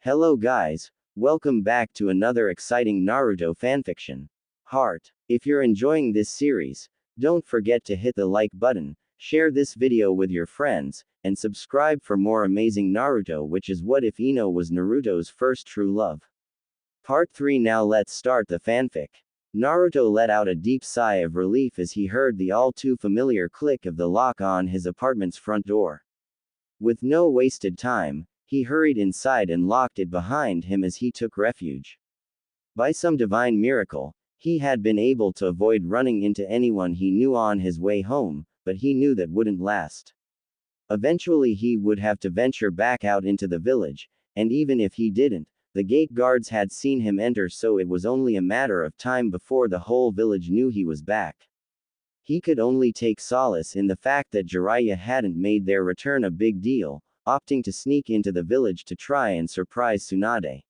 Hello guys, welcome back to another exciting Naruto fanfiction. Heart. If you're enjoying this series, don't forget to hit the like button, share this video with your friends, and subscribe for more amazing Naruto, which is what if Ino was Naruto's first true love. Part 3. Now let's start the fanfic. Naruto let out a deep sigh of relief as he heard the all too familiar click of the lock on his apartment's front door. With no wasted time, he hurried inside and locked it behind him as he took refuge. By some divine miracle, he had been able to avoid running into anyone he knew on his way home, but he knew that wouldn't last. Eventually he would have to venture back out into the village, and even if he didn't, the gate guards had seen him enter, so it was only a matter of time before the whole village knew he was back. He could only take solace in the fact that Jiraiya hadn't made their return a big deal, opting to sneak into the village to try and surprise Tsunade.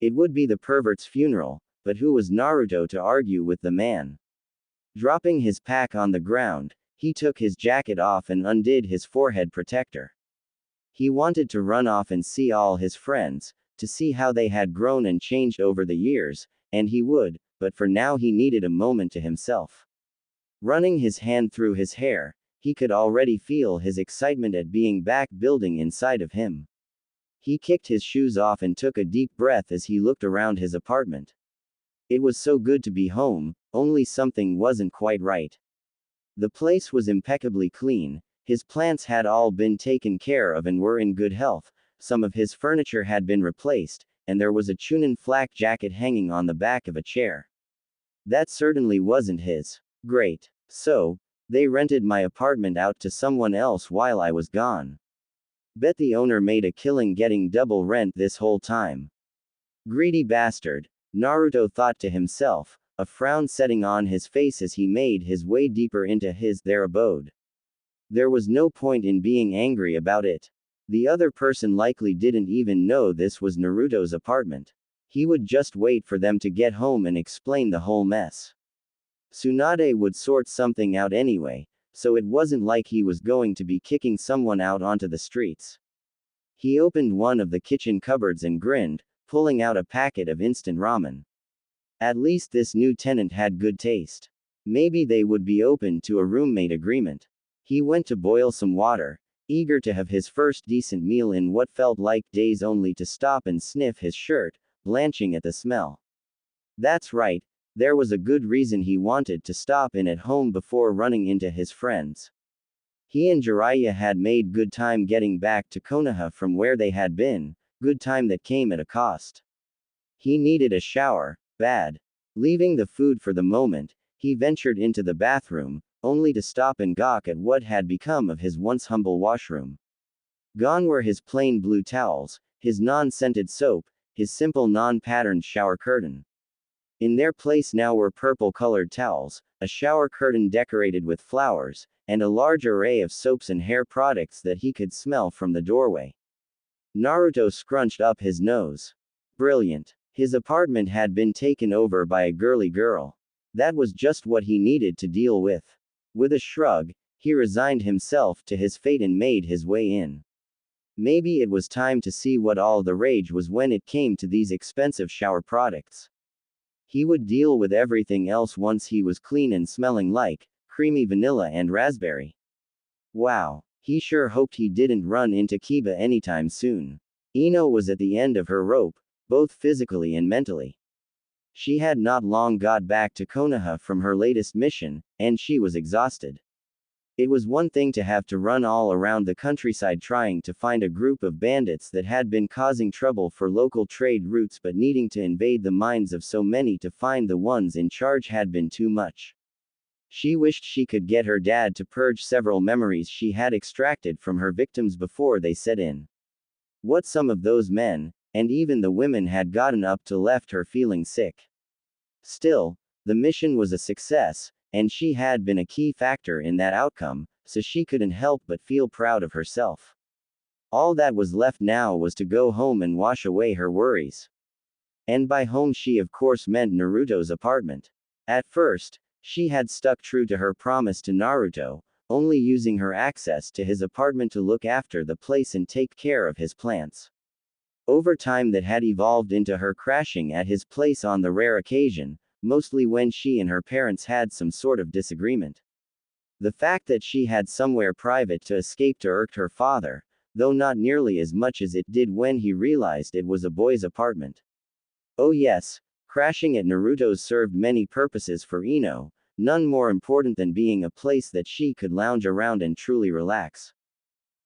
It would be the pervert's funeral, but who was Naruto to argue with the man? Dropping his pack on the ground, he took his jacket off and undid his forehead protector. He wanted to run off and see all his friends, to see how they had grown and changed over the years, and he would, but for now he needed a moment to himself. Running his hand through his hair, he could already feel his excitement at being back building inside of him. He kicked his shoes off and took a deep breath as he looked around his apartment. It was so good to be home, only something wasn't quite right. The place was impeccably clean, his plants had all been taken care of and were in good health, some of his furniture had been replaced, and there was a Chunin flak jacket hanging on the back of a chair. That certainly wasn't his. Great. So, they rented my apartment out to someone else while I was gone. Bet the owner made a killing getting double rent this whole time. Greedy bastard, Naruto thought to himself, a frown setting on his face as he made his way deeper into their abode. There was no point in being angry about it. The other person likely didn't even know this was Naruto's apartment. He would just wait for them to get home and explain the whole mess. Tsunade would sort something out anyway, so it wasn't like he was going to be kicking someone out onto the streets. He opened one of the kitchen cupboards and grinned, pulling out a packet of instant ramen. At least this new tenant had good taste. Maybe they would be open to a roommate agreement. He went to boil some water, eager to have his first decent meal in what felt like days, only to stop and sniff his shirt, blanching at the smell. That's right. There was a good reason he wanted to stop in at home before running into his friends. He and Jiraiya had made good time getting back to Konoha from where they had been, good time that came at a cost. He needed a shower, bad. Leaving the food for the moment, he ventured into the bathroom, only to stop and gawk at what had become of his once humble washroom. Gone were his plain blue towels, his non-scented soap, his simple non-patterned shower curtain. In their place now were purple-colored towels, a shower curtain decorated with flowers, and a large array of soaps and hair products that he could smell from the doorway. Naruto scrunched up his nose. Brilliant. His apartment had been taken over by a girly girl. That was just what he needed to deal with. With a shrug, he resigned himself to his fate and made his way in. Maybe it was time to see what all the rage was when it came to these expensive shower products. He would deal with everything else once he was clean and smelling like creamy vanilla and raspberry. Wow, he sure hoped he didn't run into Kiba anytime soon. Ino was at the end of her rope, both physically and mentally. She had not long got back to Konoha from her latest mission, and she was exhausted. It was one thing to have to run all around the countryside trying to find a group of bandits that had been causing trouble for local trade routes, but needing to invade the minds of so many to find the ones in charge had been too much. She wished she could get her dad to purge several memories she had extracted from her victims before they set in. What some of those men, and even the women, had gotten up to left her feeling sick. Still, the mission was a success, and she had been a key factor in that outcome, so she couldn't help but feel proud of herself. All that was left now was to go home and wash away her worries. And by home she of course meant Naruto's apartment. At first, she had stuck true to her promise to Naruto, only using her access to his apartment to look after the place and take care of his plants. over time that had evolved into her crashing at his place on the rare occasion, mostly when she and her parents had some sort of disagreement. The fact that she had somewhere private to escape to irked her father, though not nearly as much as it did when he realized it was a boy's apartment. Oh yes, crashing at Naruto's served many purposes for Ino, none more important than being a place that she could lounge around and truly relax.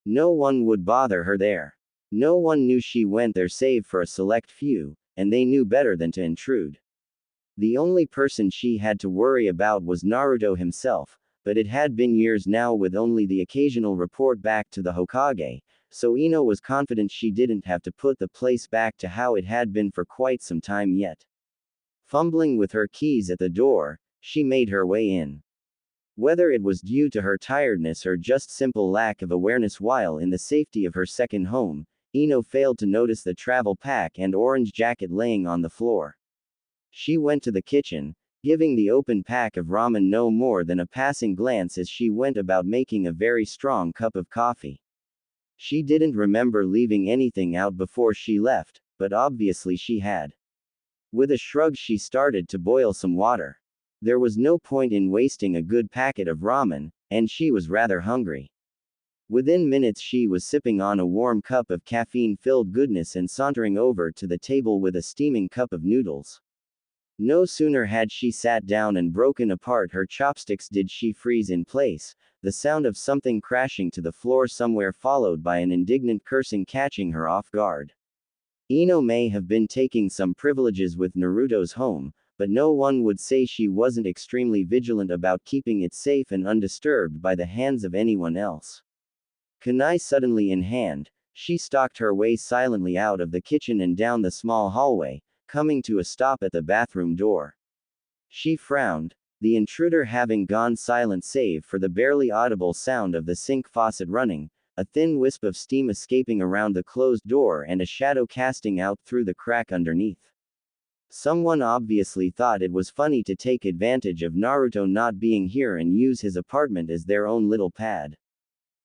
No one would bother her there. No one knew she went there save for a select few, and they knew better than to intrude. The only person she had to worry about was Naruto himself, but it had been years now with only the occasional report back to the Hokage, so Ino was confident she didn't have to put the place back to how it had been for quite some time yet. Fumbling with her keys at the door, she made her way in. Whether it was due to her tiredness or just simple lack of awareness while in the safety of her second home, Ino failed to notice the travel pack and orange jacket laying on the floor. She went to the kitchen, giving the open pack of ramen no more than a passing glance as she went about making a very strong cup of coffee. She didn't remember leaving anything out before she left, but obviously she had. With a shrug, she started to boil some water. There was no point in wasting a good packet of ramen, and she was rather hungry. Within minutes she was sipping on a warm cup of caffeine-filled goodness and sauntering over to the table with a steaming cup of noodles. No sooner had she sat down and broken apart her chopsticks did she freeze in place, the sound of something crashing to the floor somewhere followed by an indignant cursing catching her off guard. Ino may have been taking some privileges with Naruto's home, but no one would say she wasn't extremely vigilant about keeping it safe and undisturbed by the hands of anyone else. Kunai suddenly in hand, she stalked her way silently out of the kitchen and down the small hallway, coming to a stop at the bathroom door. She frowned, the intruder having gone silent save for the barely audible sound of the sink faucet running, a thin wisp of steam escaping around the closed door and a shadow casting out through the crack underneath. Someone obviously thought it was funny to take advantage of Naruto not being here and use his apartment as their own little pad.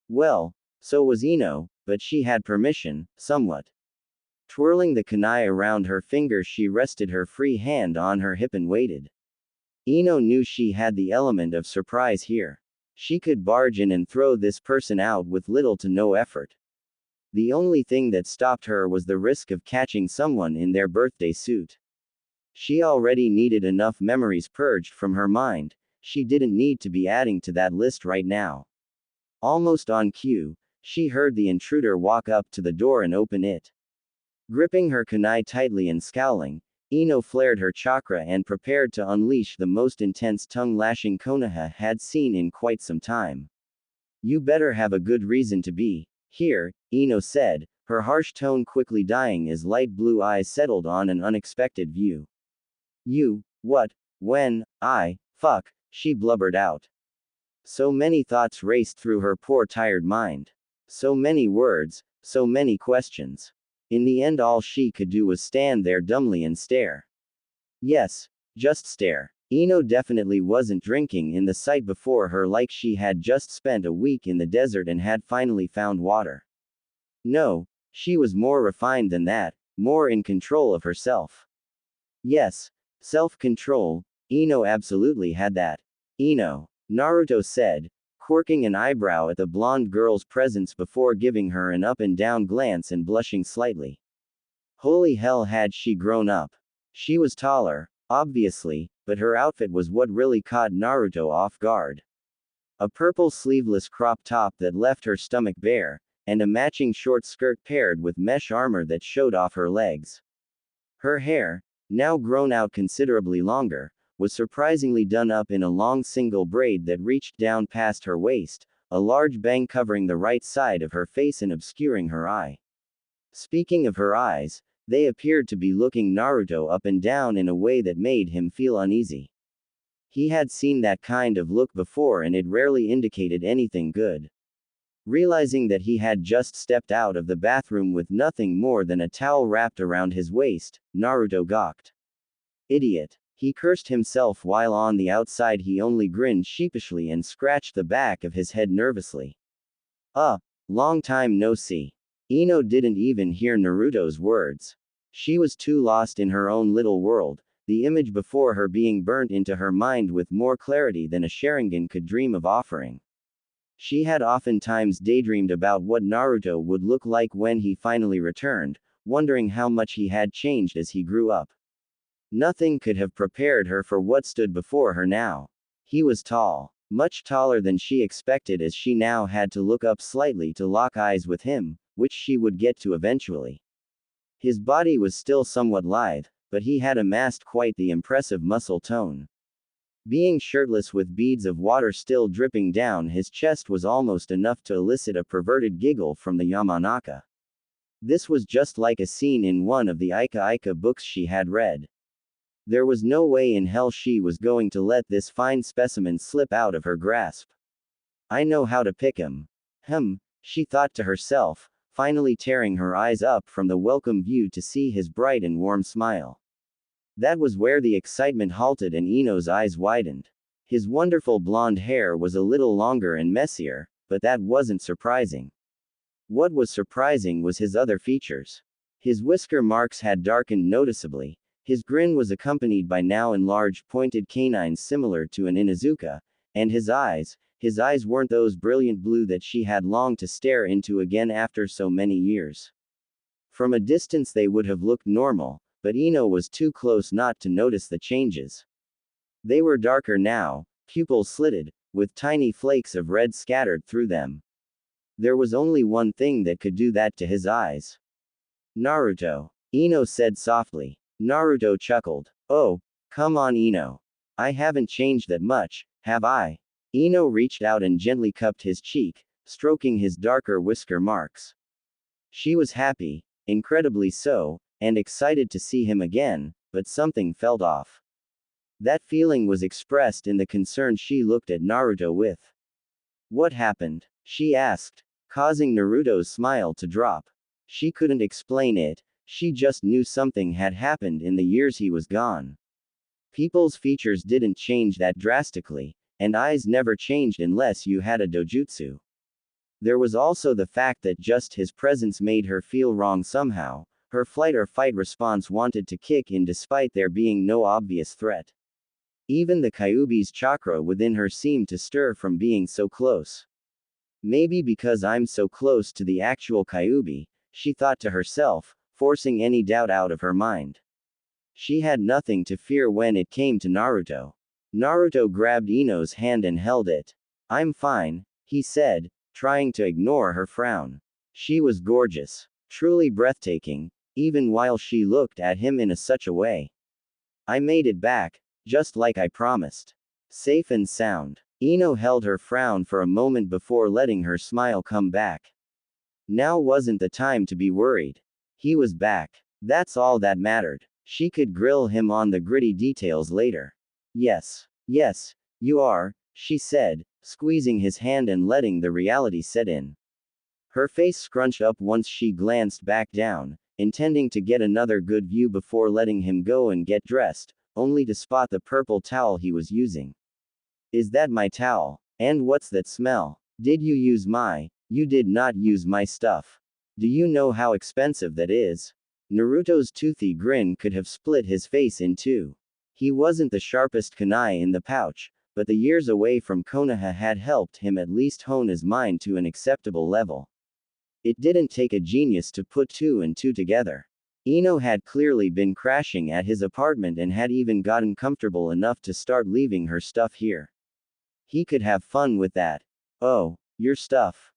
Well, so was Ino, but she had permission, somewhat. Twirling the kunai around her finger, she rested her free hand on her hip and waited. Ino knew she had the element of surprise here. She could barge in and throw this person out with little to no effort. The only thing that stopped her was the risk of catching someone in their birthday suit. She already needed enough memories purged from her mind, she didn't need to be adding to that list right now. Almost on cue, she heard the intruder walk up to the door and open it. Gripping her kunai tightly and scowling, Ino flared her chakra and prepared to unleash the most intense tongue-lashing Konoha had seen in quite some time. You better have a good reason to be here, Ino said, her harsh tone quickly dying as light blue eyes settled on an unexpected view. You, what, when, fuck, she blubbered out. So many thoughts raced through her poor tired mind. So many words, so many questions. In the end all she could do was stand there dumbly and stare. Yes, just stare. Ino definitely wasn't drinking in the sight before her like she had just spent a week in the desert and had finally found water. No, she was more refined than that, more in control of herself. Yes, self-control, Ino absolutely had that. Ino, Naruto said, quirking an eyebrow at the blonde girl's presence before giving her an up and down glance and blushing slightly. Holy hell, had she grown up. She was taller, obviously, but her outfit was what really caught Naruto off guard. A purple sleeveless crop top that left her stomach bare, and a matching short skirt paired with mesh armor that showed off her legs. Her hair, now grown out considerably longer, was surprisingly done up in a long single braid that reached down past her waist, a large bang covering the right side of her face and obscuring her eye. Speaking of her eyes, they appeared to be looking Naruto up and down in a way that made him feel uneasy. He had seen that kind of look before and it rarely indicated anything good. Realizing that he had just stepped out of the bathroom with nothing more than a towel wrapped around his waist, Naruto gawked. Idiot. He cursed himself while on the outside he only grinned sheepishly and scratched the back of his head nervously. Long time no see. Ino didn't even hear Naruto's words. She was too lost in her own little world, the image before her being burnt into her mind with more clarity than a Sharingan could dream of offering. She had oftentimes daydreamed about what Naruto would look like when he finally returned, wondering how much he had changed as he grew up. Nothing could have prepared her for what stood before her now. He was tall, much taller than she expected, as she now had to look up slightly to lock eyes with him, which she would get to eventually. His body was still somewhat lithe, but he had amassed quite the impressive muscle tone. Being shirtless with beads of water still dripping down his chest was almost enough to elicit a perverted giggle from the Yamanaka. This was just like a scene in one of the Ika Ika books she had read. There was no way in hell she was going to let this fine specimen slip out of her grasp. I know how to pick him. She thought to herself, finally tearing her eyes up from the welcome view to see his bright and warm smile. That was where the excitement halted and Ino's eyes widened. His wonderful blonde hair was a little longer and messier, but that wasn't surprising. What was surprising was his other features. His whisker marks had darkened noticeably, his grin was accompanied by now enlarged pointed canines similar to an Inuzuka, and his eyes weren't those brilliant blue that she had longed to stare into again after so many years. From a distance they would have looked normal, but Ino was too close not to notice the changes. They were darker now, pupils slitted, with tiny flakes of red scattered through them. There was only one thing that could do that to his eyes. Naruto, Ino said softly. Naruto chuckled. Oh, come on Ino. I haven't changed that much, have I? Ino reached out and gently cupped his cheek, stroking his darker whisker marks. She was happy, incredibly so, and excited to see him again, but something felt off. That feeling was expressed in the concern she looked at Naruto with. What happened? She asked, causing Naruto's smile to drop. She couldn't explain it, she just knew something had happened in the years he was gone. People's features didn't change that drastically, and eyes never changed unless you had a dojutsu. There was also the fact that just his presence made her feel wrong somehow. Her flight or fight response wanted to kick in despite there being no obvious threat. Even the Kyuubi's chakra within her seemed to stir from being so close. Maybe because I'm so close to the actual Kyuubi, she thought to herself, forcing any doubt out of her mind. She had nothing to fear when it came to Naruto. Naruto grabbed Ino's hand and held it. I'm fine, he said, trying to ignore her frown. She was gorgeous, truly breathtaking, even while she looked at him in such a way. I made it back, just like I promised. Safe and sound. Ino held her frown for a moment before letting her smile come back. Now wasn't the time to be worried. He was back. That's all that mattered. She could grill him on the gritty details later. Yes, you are, she said, squeezing his hand and letting the reality set in. Her face scrunched up once she glanced back down, intending to get another good view before letting him go and get dressed, only to spot the purple towel he was using. Is that my towel? And what's that smell? Did you use You did not use my stuff. Do you know how expensive that is? Naruto's toothy grin could have split his face in two. He wasn't the sharpest kunai in the pouch, but the years away from Konoha had helped him at least hone his mind to an acceptable level. It didn't take a genius to put two and two together. Ino had clearly been crashing at his apartment and had even gotten comfortable enough to start leaving her stuff here. He could have fun with that. Oh, your stuff.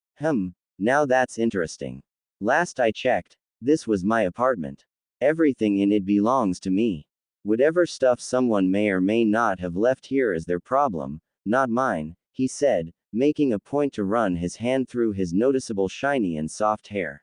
Now that's interesting. Last I checked, this was my apartment. Everything in it belongs to me. Whatever stuff someone may or may not have left here is their problem, not mine, he said, making a point to run his hand through his noticeable shiny and soft hair.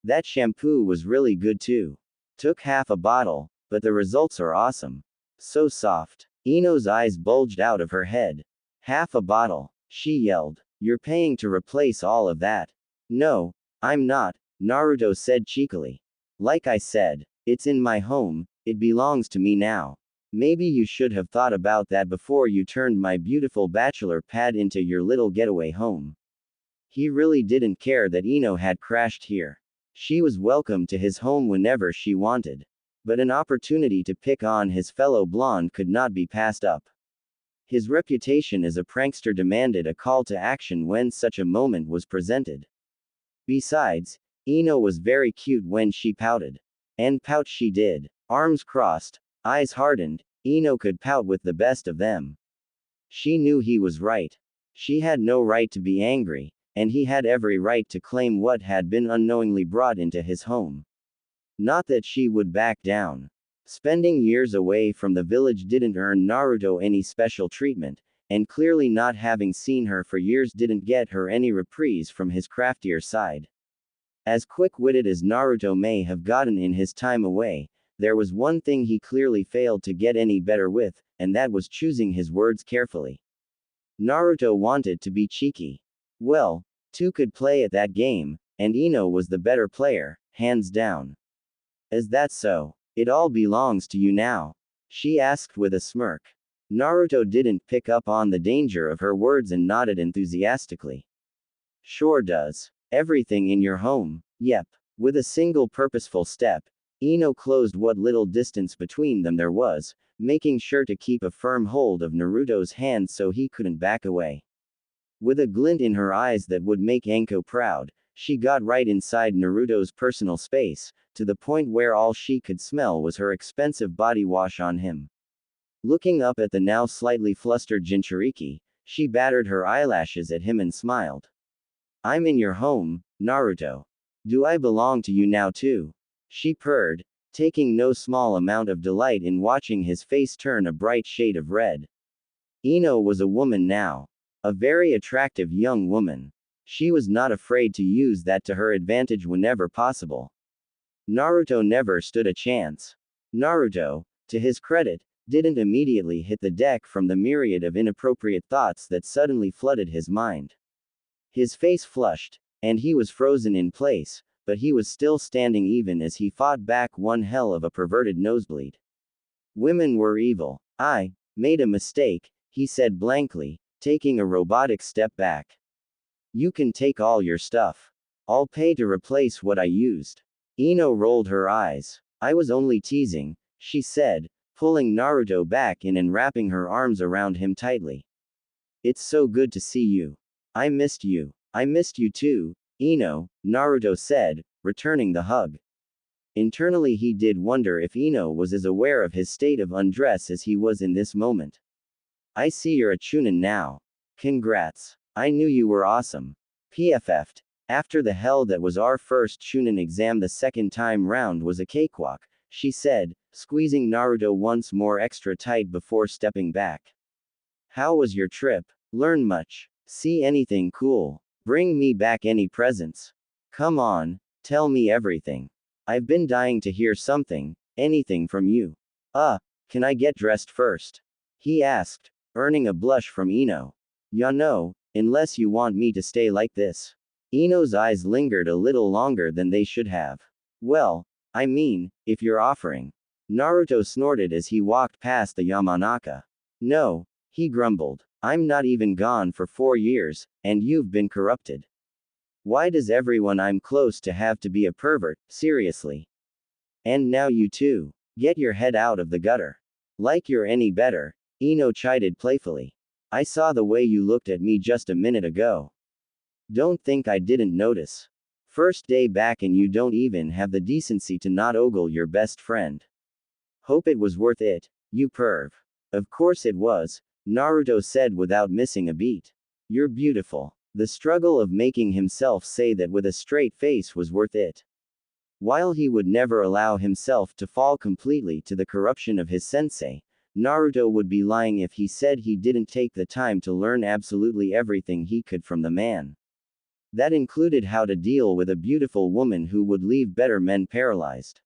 That shampoo was really good too. Took half a bottle, but the results are awesome. So soft. Ino's eyes bulged out of her head. Half a bottle, she yelled. You're paying to replace all of that. No, I'm not, Naruto said cheekily. Like I said, it's in my home, it belongs to me now. Maybe you should have thought about that before you turned my beautiful bachelor pad into your little getaway home. He really didn't care that Ino had crashed here. She was welcome to his home whenever she wanted. But an opportunity to pick on his fellow blonde could not be passed up. His reputation as a prankster demanded a call to action when such a moment was presented. Besides, Ino was very cute when she pouted. And pout she did. Arms crossed, eyes hardened, Ino could pout with the best of them. She knew he was right. She had no right to be angry, and he had every right to claim what had been unknowingly brought into his home. Not that she would back down. Spending years away from the village didn't earn Naruto any special treatment, and clearly not having seen her for years didn't get her any reprise from his craftier side. As quick-witted as Naruto may have gotten in his time away, there was one thing he clearly failed to get any better with, and that was choosing his words carefully. Naruto wanted to be cheeky. Well, two could play at that game, and Ino was the better player, hands down. Is that so? It all belongs to you now? She asked with a smirk. Naruto didn't pick up on the danger of her words and nodded enthusiastically. Sure does. Everything in your home. Yep. With a single purposeful step, Ino closed what little distance between them there was, making sure to keep a firm hold of Naruto's hand so he couldn't back away. With a glint in her eyes that would make Anko proud, she got right inside Naruto's personal space, to the point where all she could smell was her expensive body wash on him. Looking up at the now slightly flustered Jinchuriki, she battered her eyelashes at him and smiled. I'm in your home, Naruto. Do I belong to you now too? She purred, taking no small amount of delight in watching his face turn a bright shade of red. Ino was a woman now. A very attractive young woman. She was not afraid to use that to her advantage whenever possible. Naruto never stood a chance. Naruto, to his credit, didn't immediately hit the deck from the myriad of inappropriate thoughts that suddenly flooded his mind. His face flushed, and he was frozen in place, but he was still standing even as he fought back one hell of a perverted nosebleed. Women were evil. I made a mistake, he said blankly, taking a robotic step back. You can take all your stuff. I'll pay to replace what I used. Ino rolled her eyes. I was only teasing, she said, pulling Naruto back in and wrapping her arms around him tightly. It's so good to see you. I missed you. I missed you too, Ino, Naruto said, returning the hug. Internally he did wonder if Ino was as aware of his state of undress as he was in this moment. I see you're a chunin now. Congrats. I knew you were awesome. PFF'd. After the hell that was our first chunin exam, the second time round was a cakewalk, she said, squeezing Naruto once more extra tight before stepping back. How was your trip? Learn much? See anything cool? Bring me back any presents? Come on, tell me everything. I've been dying to hear something, anything from you. Can I get dressed first? He asked, earning a blush from Ino. Ya no, unless you want me to stay like this. Ino's eyes lingered a little longer than they should have. Well, I mean, if you're offering. Naruto snorted as he walked past the Yamanaka. No, he grumbled. I'm not even gone for 4 years, and you've been corrupted. Why does everyone I'm close to have to be a pervert, seriously? And now you too. Get your head out of the gutter. Like you're any better, Ino chided playfully. I saw the way you looked at me just a minute ago. Don't think I didn't notice. First day back and you don't even have the decency to not ogle your best friend. Hope it was worth it, you perv. Of course it was, Naruto said without missing a beat. You're beautiful. The struggle of making himself say that with a straight face was worth it. While he would never allow himself to fall completely to the corruption of his sensei, Naruto would be lying if he said he didn't take the time to learn absolutely everything he could from the man. That included how to deal with a beautiful woman who would leave better men paralyzed.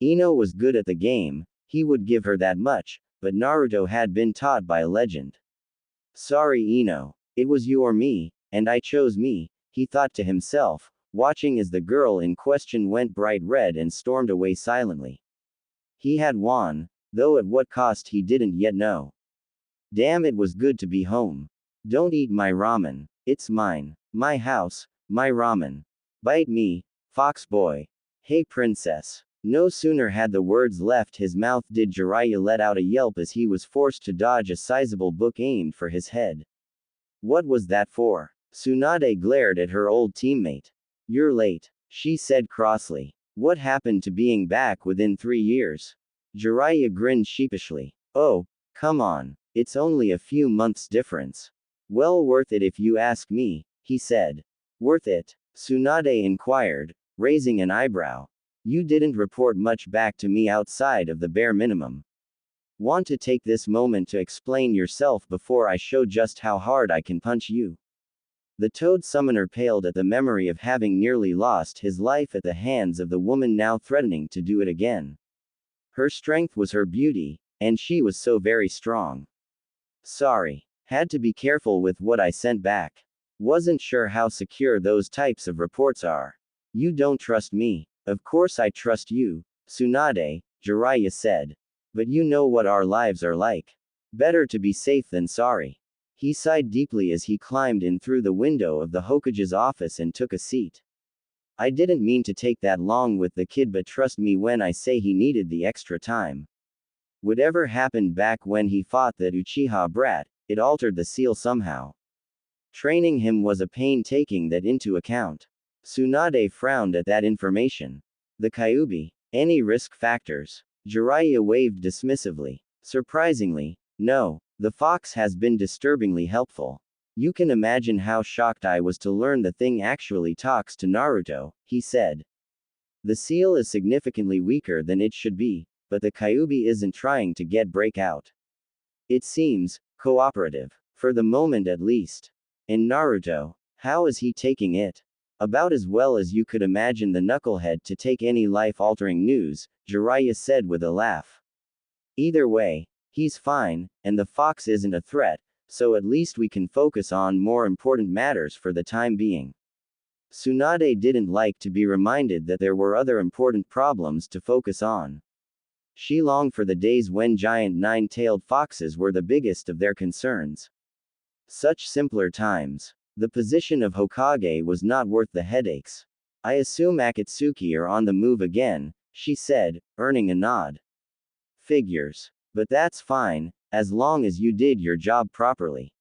Ino was good at the game, he would give her that much, but Naruto had been taught by a legend. Sorry Ino, it was you or me, and I chose me, he thought to himself, watching as the girl in question went bright red and stormed away silently. He had won, though at what cost he didn't yet know. Damn, it was good to be home. Don't eat my ramen, it's mine. My house, my ramen. Bite me, Fox boy. Hey princess. No sooner had the words left his mouth did Jiraiya let out a yelp as he was forced to dodge a sizable book aimed for his head. What was that for? Tsunade glared at her old teammate. You're late, she said crossly. What happened to being back within 3 years? Jiraiya grinned sheepishly. Oh, come on. It's only a few months difference. Well worth it if you ask me, he said. Worth it? Tsunade inquired, raising an eyebrow. You didn't report much back to me outside of the bare minimum. Want to take this moment to explain yourself before I show just how hard I can punch you? The Toad Summoner paled at the memory of having nearly lost his life at the hands of the woman now threatening to do it again. Her strength was her beauty, and she was so very strong. Sorry. Had to be careful with what I sent back. Wasn't sure how secure those types of reports are. You don't trust me. Of course I trust you, Tsunade, Jiraiya said. But you know what our lives are like. Better to be safe than sorry. He sighed deeply as he climbed in through the window of the Hokage's office and took a seat. I didn't mean to take that long with the kid, but trust me when I say he needed the extra time. Whatever happened back when he fought that Uchiha brat, it altered the seal somehow. Training him was a painstaking that into account. Tsunade frowned at that information. The Kyuubi. Any risk factors? Jiraiya waved dismissively. Surprisingly, no. The fox has been disturbingly helpful. You can imagine how shocked I was to learn the thing actually talks to Naruto, he said. The seal is significantly weaker than it should be, but the Kyuubi isn't trying to get breakout. It seems cooperative. For the moment at least. And Naruto, how is he taking it? About as well as you could imagine the knucklehead to take any life-altering news, Jiraiya said with a laugh. Either way, he's fine, and the fox isn't a threat, so at least we can focus on more important matters for the time being. Tsunade didn't like to be reminded that there were other important problems to focus on. She longed for the days when giant nine-tailed foxes were the biggest of their concerns. Such simpler times. The position of Hokage was not worth the headaches. I assume Akatsuki are on the move again, she said, earning a nod. Figures. But that's fine, as long as you did your job properly.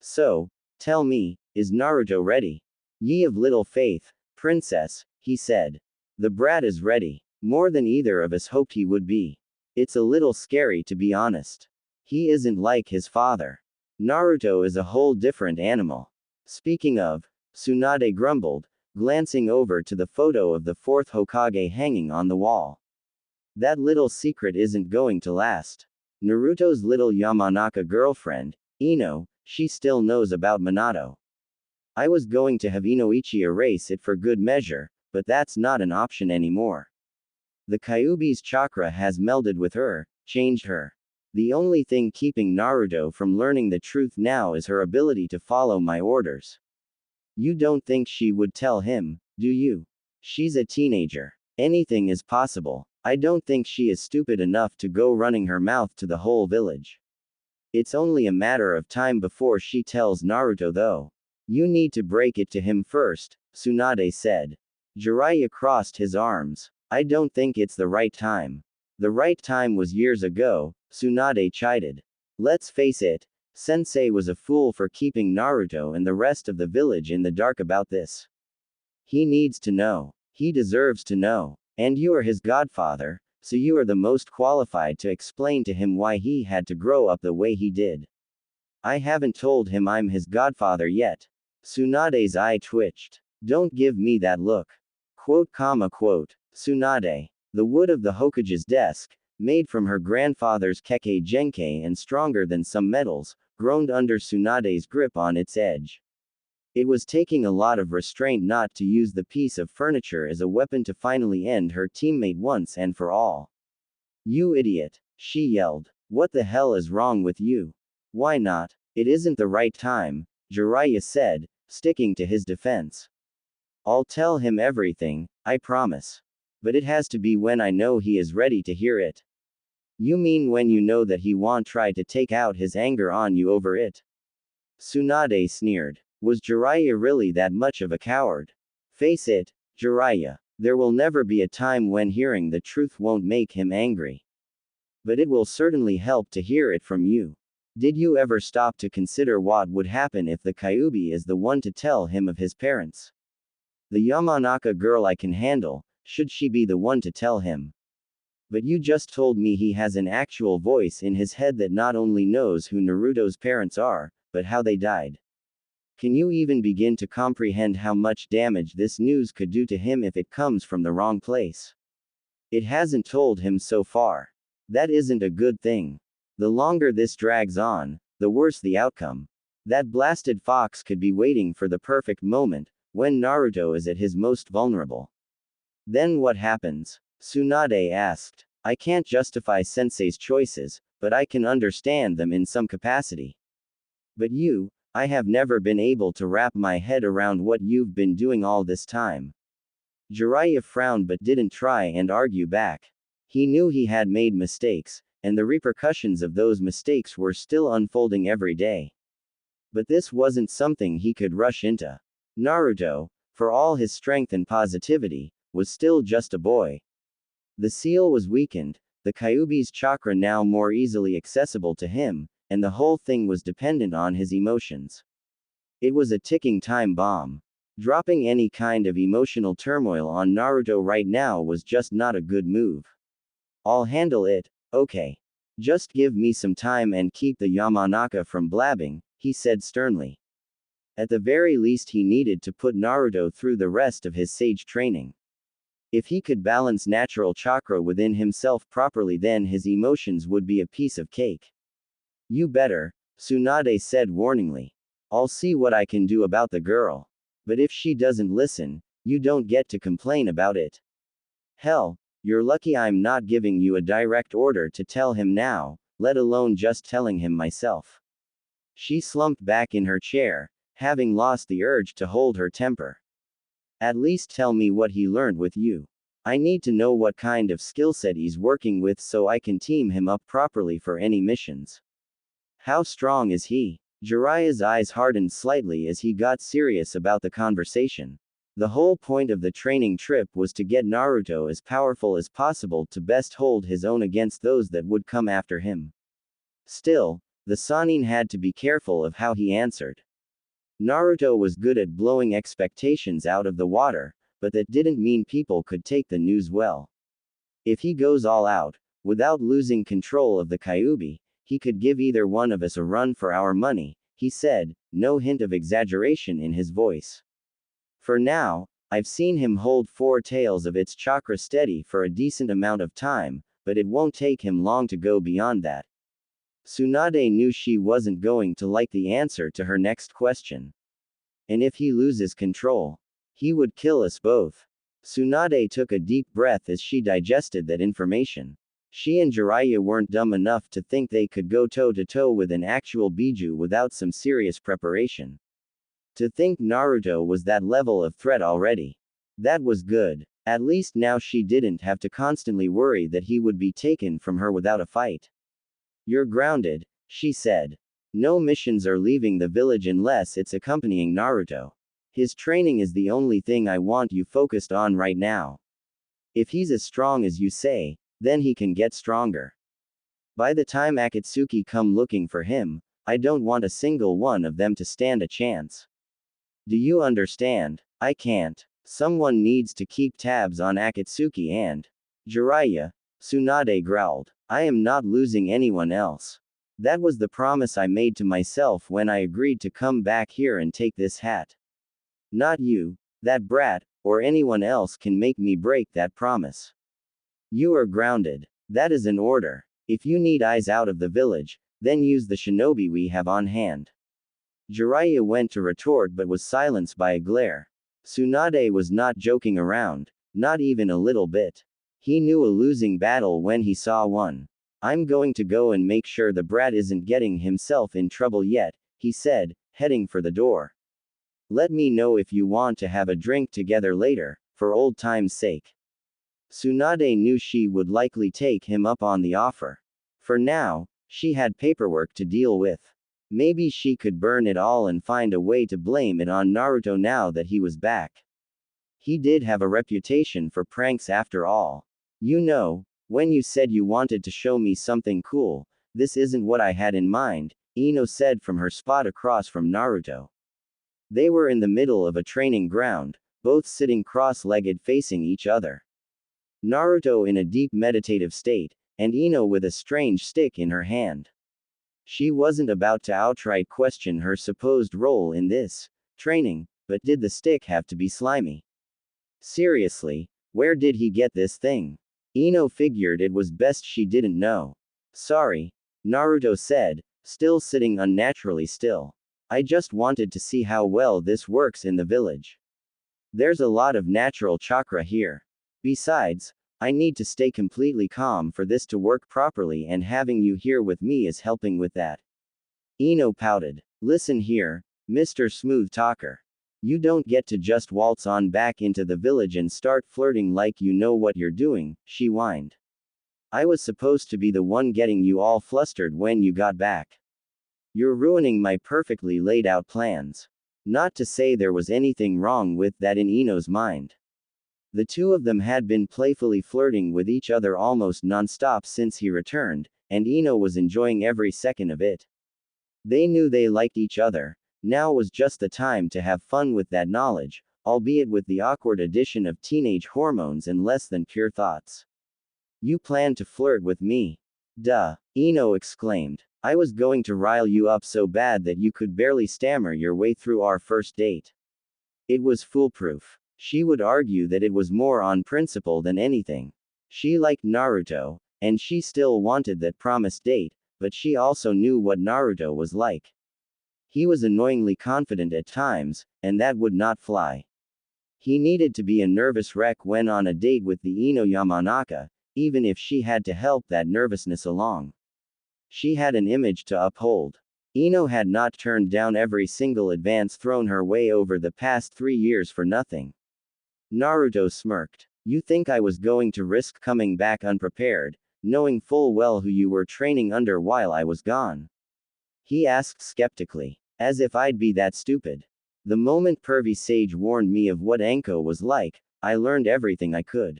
So, tell me, is Naruto ready? Ye of little faith, princess, he said. The brat is ready. More than either of us hoped he would be. It's a little scary to be honest. He isn't like his father. Naruto is a whole different animal. Speaking of, Tsunade grumbled, glancing over to the photo of the fourth Hokage hanging on the wall. That little secret isn't going to last. Naruto's little Yamanaka girlfriend, Ino, she still knows about Minato. I was going to have Inoichi erase it for good measure, but that's not an option anymore. The Kyuubi's chakra has melded with her, changed her. The only thing keeping Naruto from learning the truth now is her ability to follow my orders. You don't think she would tell him, do you? She's a teenager. Anything is possible. I don't think she is stupid enough to go running her mouth to the whole village. It's only a matter of time before she tells Naruto though. You need to break it to him first, Tsunade said. Jiraiya crossed his arms. I don't think it's the right time. The right time was years ago, Tsunade chided. Let's face it, Sensei was a fool for keeping Naruto and the rest of the village in the dark about this. He needs to know. He deserves to know. And you are his godfather, so you are the most qualified to explain to him why he had to grow up the way he did. I haven't told him I'm his godfather yet. Tsunade's eye twitched. Don't give me that look. Quote. Tsunade. The wood of the Hokage's desk, made from her grandfather's Kekkei Genkei and stronger than some metals, groaned under Tsunade's grip on its edge. It was taking a lot of restraint not to use the piece of furniture as a weapon to finally end her teammate once and for all. You idiot, she yelled. What the hell is wrong with you? Why not? It isn't the right time, Jiraiya said, sticking to his defense. I'll tell him everything, I promise. But it has to be when I know he is ready to hear it. You mean when you know that he won't try to take out his anger on you over it? Tsunade sneered. Was Jiraiya really that much of a coward? Face it, Jiraiya, there will never be a time when hearing the truth won't make him angry. But it will certainly help to hear it from you. Did you ever stop to consider what would happen if the Kyuubi is the one to tell him of his parents? The Yamanaka girl I can handle, should she be the one to tell him? But you just told me he has an actual voice in his head that not only knows who Naruto's parents are, but how they died. Can you even begin to comprehend how much damage this news could do to him if it comes from the wrong place? It hasn't told him so far. That isn't a good thing. The longer this drags on, the worse the outcome. That blasted fox could be waiting for the perfect moment, when Naruto is at his most vulnerable. Then what happens? Tsunade asked. I can't justify Sensei's choices, but I can understand them in some capacity. But you, I have never been able to wrap my head around what you've been doing all this time. Jiraiya frowned but didn't try and argue back. He knew he had made mistakes, and the repercussions of those mistakes were still unfolding every day. But this wasn't something he could rush into. Naruto, for all his strength and positivity, was still just a boy. The seal was weakened, the Kyuubi's chakra now more easily accessible to him, and the whole thing was dependent on his emotions. It was a ticking time bomb. Dropping any kind of emotional turmoil on Naruto right now was just not a good move. I'll handle it, okay. Just give me some time and keep the Yamanaka from blabbing, he said sternly. At the very least he needed to put Naruto through the rest of his sage training. If he could balance natural chakra within himself properly, then his emotions would be a piece of cake. You better, Tsunade said warningly. I'll see what I can do about the girl. But if she doesn't listen, you don't get to complain about it. Hell, you're lucky I'm not giving you a direct order to tell him now, let alone just telling him myself. She slumped back in her chair, having lost the urge to hold her temper. At least tell me what he learned with you. I need to know what kind of skill set he's working with so I can team him up properly for any missions. How strong is he? Jiraiya's eyes hardened slightly as he got serious about the conversation. The whole point of the training trip was to get Naruto as powerful as possible to best hold his own against those that would come after him. Still, the Sannin had to be careful of how he answered. Naruto was good at blowing expectations out of the water, but that didn't mean people could take the news well. If he goes all out, without losing control of the Kyuubi, he could give either one of us a run for our money, he said, no hint of exaggeration in his voice. For now, I've seen him hold 4 taels of its chakra steady for a decent amount of time, but it won't take him long to go beyond that. Tsunade knew she wasn't going to like the answer to her next question. And if he loses control, he would kill us both. Tsunade took a deep breath as she digested that information. She and Jiraiya weren't dumb enough to think they could go toe-to-toe with an actual Biju without some serious preparation. To think Naruto was that level of threat already. That was good. At least now she didn't have to constantly worry that he would be taken from her without a fight. You're grounded, she said. No missions are leaving the village unless it's accompanying Naruto. His training is the only thing I want you focused on right now. If he's as strong as you say, then he can get stronger. By the time Akatsuki come looking for him, I don't want a single one of them to stand a chance. Do you understand? I can't. Someone needs to keep tabs on Akatsuki and Jiraiya, Tsunade growled. I am not losing anyone else. That was the promise I made to myself when I agreed to come back here and take this hat. Not you, that brat, or anyone else can make me break that promise. You are grounded. That is an order. If you need eyes out of the village, then use the shinobi we have on hand. Jiraiya went to retort but was silenced by a glare. Tsunade was not joking around, not even a little bit. He knew a losing battle when he saw one. I'm going to go and make sure the brat isn't getting himself in trouble yet, he said, heading for the door. Let me know if you want to have a drink together later, for old time's sake. Tsunade knew she would likely take him up on the offer. For now, she had paperwork to deal with. Maybe she could burn it all and find a way to blame it on Naruto now that he was back. He did have a reputation for pranks after all. You know, when you said you wanted to show me something cool, this isn't what I had in mind, Ino said from her spot across from Naruto. They were in the middle of a training ground, both sitting cross-legged facing each other. Naruto in a deep meditative state, and Ino with a strange stick in her hand. She wasn't about to outright question her supposed role in this training, but did the stick have to be slimy? Seriously, where did he get this thing? Ino figured it was best she didn't know. Sorry, Naruto said, still sitting unnaturally still. I just wanted to see how well this works in the village. There's a lot of natural chakra here. Besides, I need to stay completely calm for this to work properly, and having you here with me is helping with that. Ino pouted. Listen here, Mr. Smooth Talker. You don't get to just waltz on back into the village and start flirting like you know what you're doing, she whined. I was supposed to be the one getting you all flustered when you got back. You're ruining my perfectly laid out plans. Not to say there was anything wrong with that in Ino's mind. The two of them had been playfully flirting with each other almost non-stop since he returned, and Ino was enjoying every second of it. They knew they liked each other. Now was just the time to have fun with that knowledge, albeit with the awkward addition of teenage hormones and less than pure thoughts. You plan to flirt with me? Duh, Ino exclaimed. I was going to rile you up so bad that you could barely stammer your way through our first date. It was foolproof. She would argue that it was more on principle than anything. She liked Naruto, and she still wanted that promised date, but she also knew what Naruto was like. He was annoyingly confident at times, and that would not fly. He needed to be a nervous wreck when on a date with the Ino Yamanaka, even if she had to help that nervousness along. She had an image to uphold. Ino had not turned down every single advance thrown her way over the past 3 years for nothing. Naruto smirked. You think I was going to risk coming back unprepared, knowing full well who you were training under while I was gone? He asked skeptically. As if I'd be that stupid. The moment Pervy Sage warned me of what Anko was like, I learned everything I could.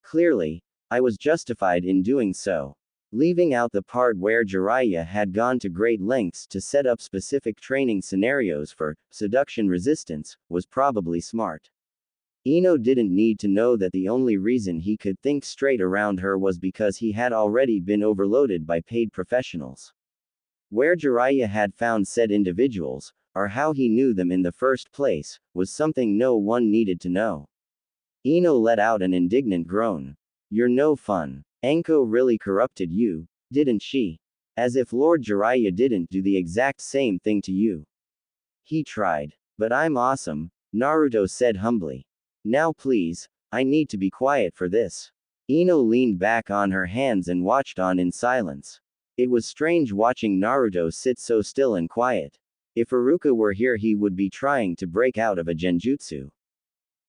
Clearly, I was justified in doing so. Leaving out the part where Jiraiya had gone to great lengths to set up specific training scenarios for seduction resistance was probably smart. Ino didn't need to know that the only reason he could think straight around her was because he had already been overloaded by paid professionals. Where Jiraiya had found said individuals, or how he knew them in the first place, was something no one needed to know. Ino let out an indignant groan. You're no fun. Anko really corrupted you, didn't she? As if Lord Jiraiya didn't do the exact same thing to you. He tried. But I'm awesome, Naruto said humbly. Now please, I need to be quiet for this. Ino leaned back on her hands and watched on in silence. It was strange watching Naruto sit so still and quiet. If Iruka were here, he would be trying to break out of a genjutsu.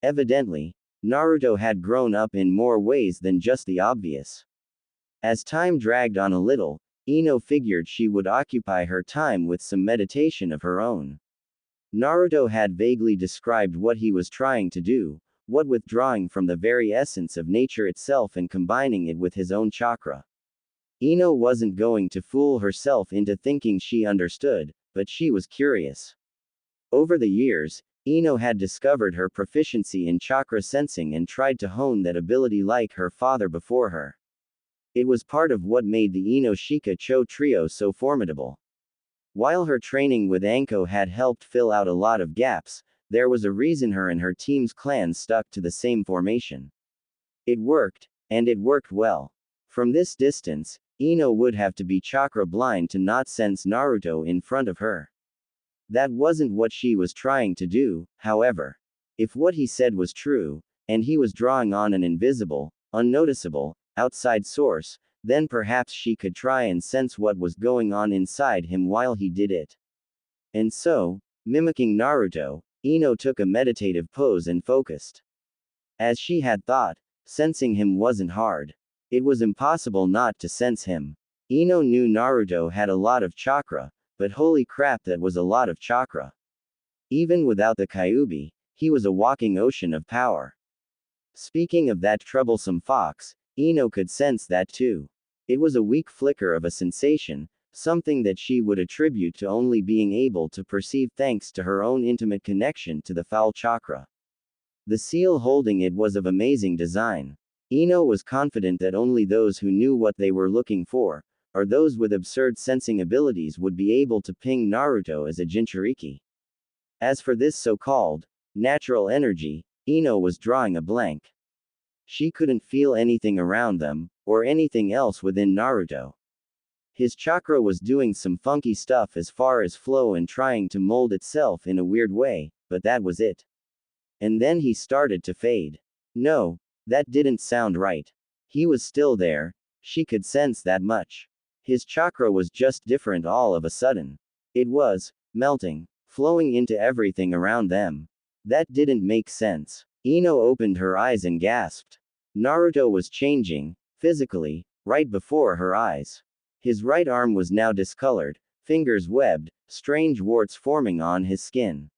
Evidently, Naruto had grown up in more ways than just the obvious. As time dragged on a little, Ino figured she would occupy her time with some meditation of her own. Naruto had vaguely described what he was trying to do, what withdrawing from the very essence of nature itself and combining it with his own chakra. Ino wasn't going to fool herself into thinking she understood, but she was curious. Over the years, Ino had discovered her proficiency in chakra sensing and tried to hone that ability like her father before her. It was part of what made the Ino Shika Cho trio so formidable. While her training with Anko had helped fill out a lot of gaps, there was a reason her and her team's clans stuck to the same formation. It worked, and it worked well. From this distance, Ino would have to be chakra blind to not sense Naruto in front of her. That wasn't what she was trying to do, however. If what he said was true, and he was drawing on an invisible, unnoticeable, outside source, then perhaps she could try and sense what was going on inside him while he did it. And so, mimicking Naruto, Ino took a meditative pose and focused. As she had thought, sensing him wasn't hard. It was impossible not to sense him. Ino knew Naruto had a lot of chakra, but holy crap, that was a lot of chakra. Even without the Kyuubi, he was a walking ocean of power. Speaking of that troublesome fox, Ino could sense that too. It was a weak flicker of a sensation, something that she would attribute to only being able to perceive thanks to her own intimate connection to the foul chakra. The seal holding it was of amazing design. Ino was confident that only those who knew what they were looking for, or those with absurd sensing abilities, would be able to ping Naruto as a Jinchuriki. As for this so-called natural energy, Ino was drawing a blank. She couldn't feel anything around them, or anything else within Naruto. His chakra was doing some funky stuff as far as flow and trying to mold itself in a weird way, but that was it. And then he started to fade. No, that didn't sound right. He was still there, she could sense that much. His chakra was just different all of a sudden. It was melting, flowing into everything around them. That didn't make sense. Ino opened her eyes and gasped. Naruto was changing, physically, right before her eyes. His right arm was now discolored, fingers webbed, strange warts forming on his skin.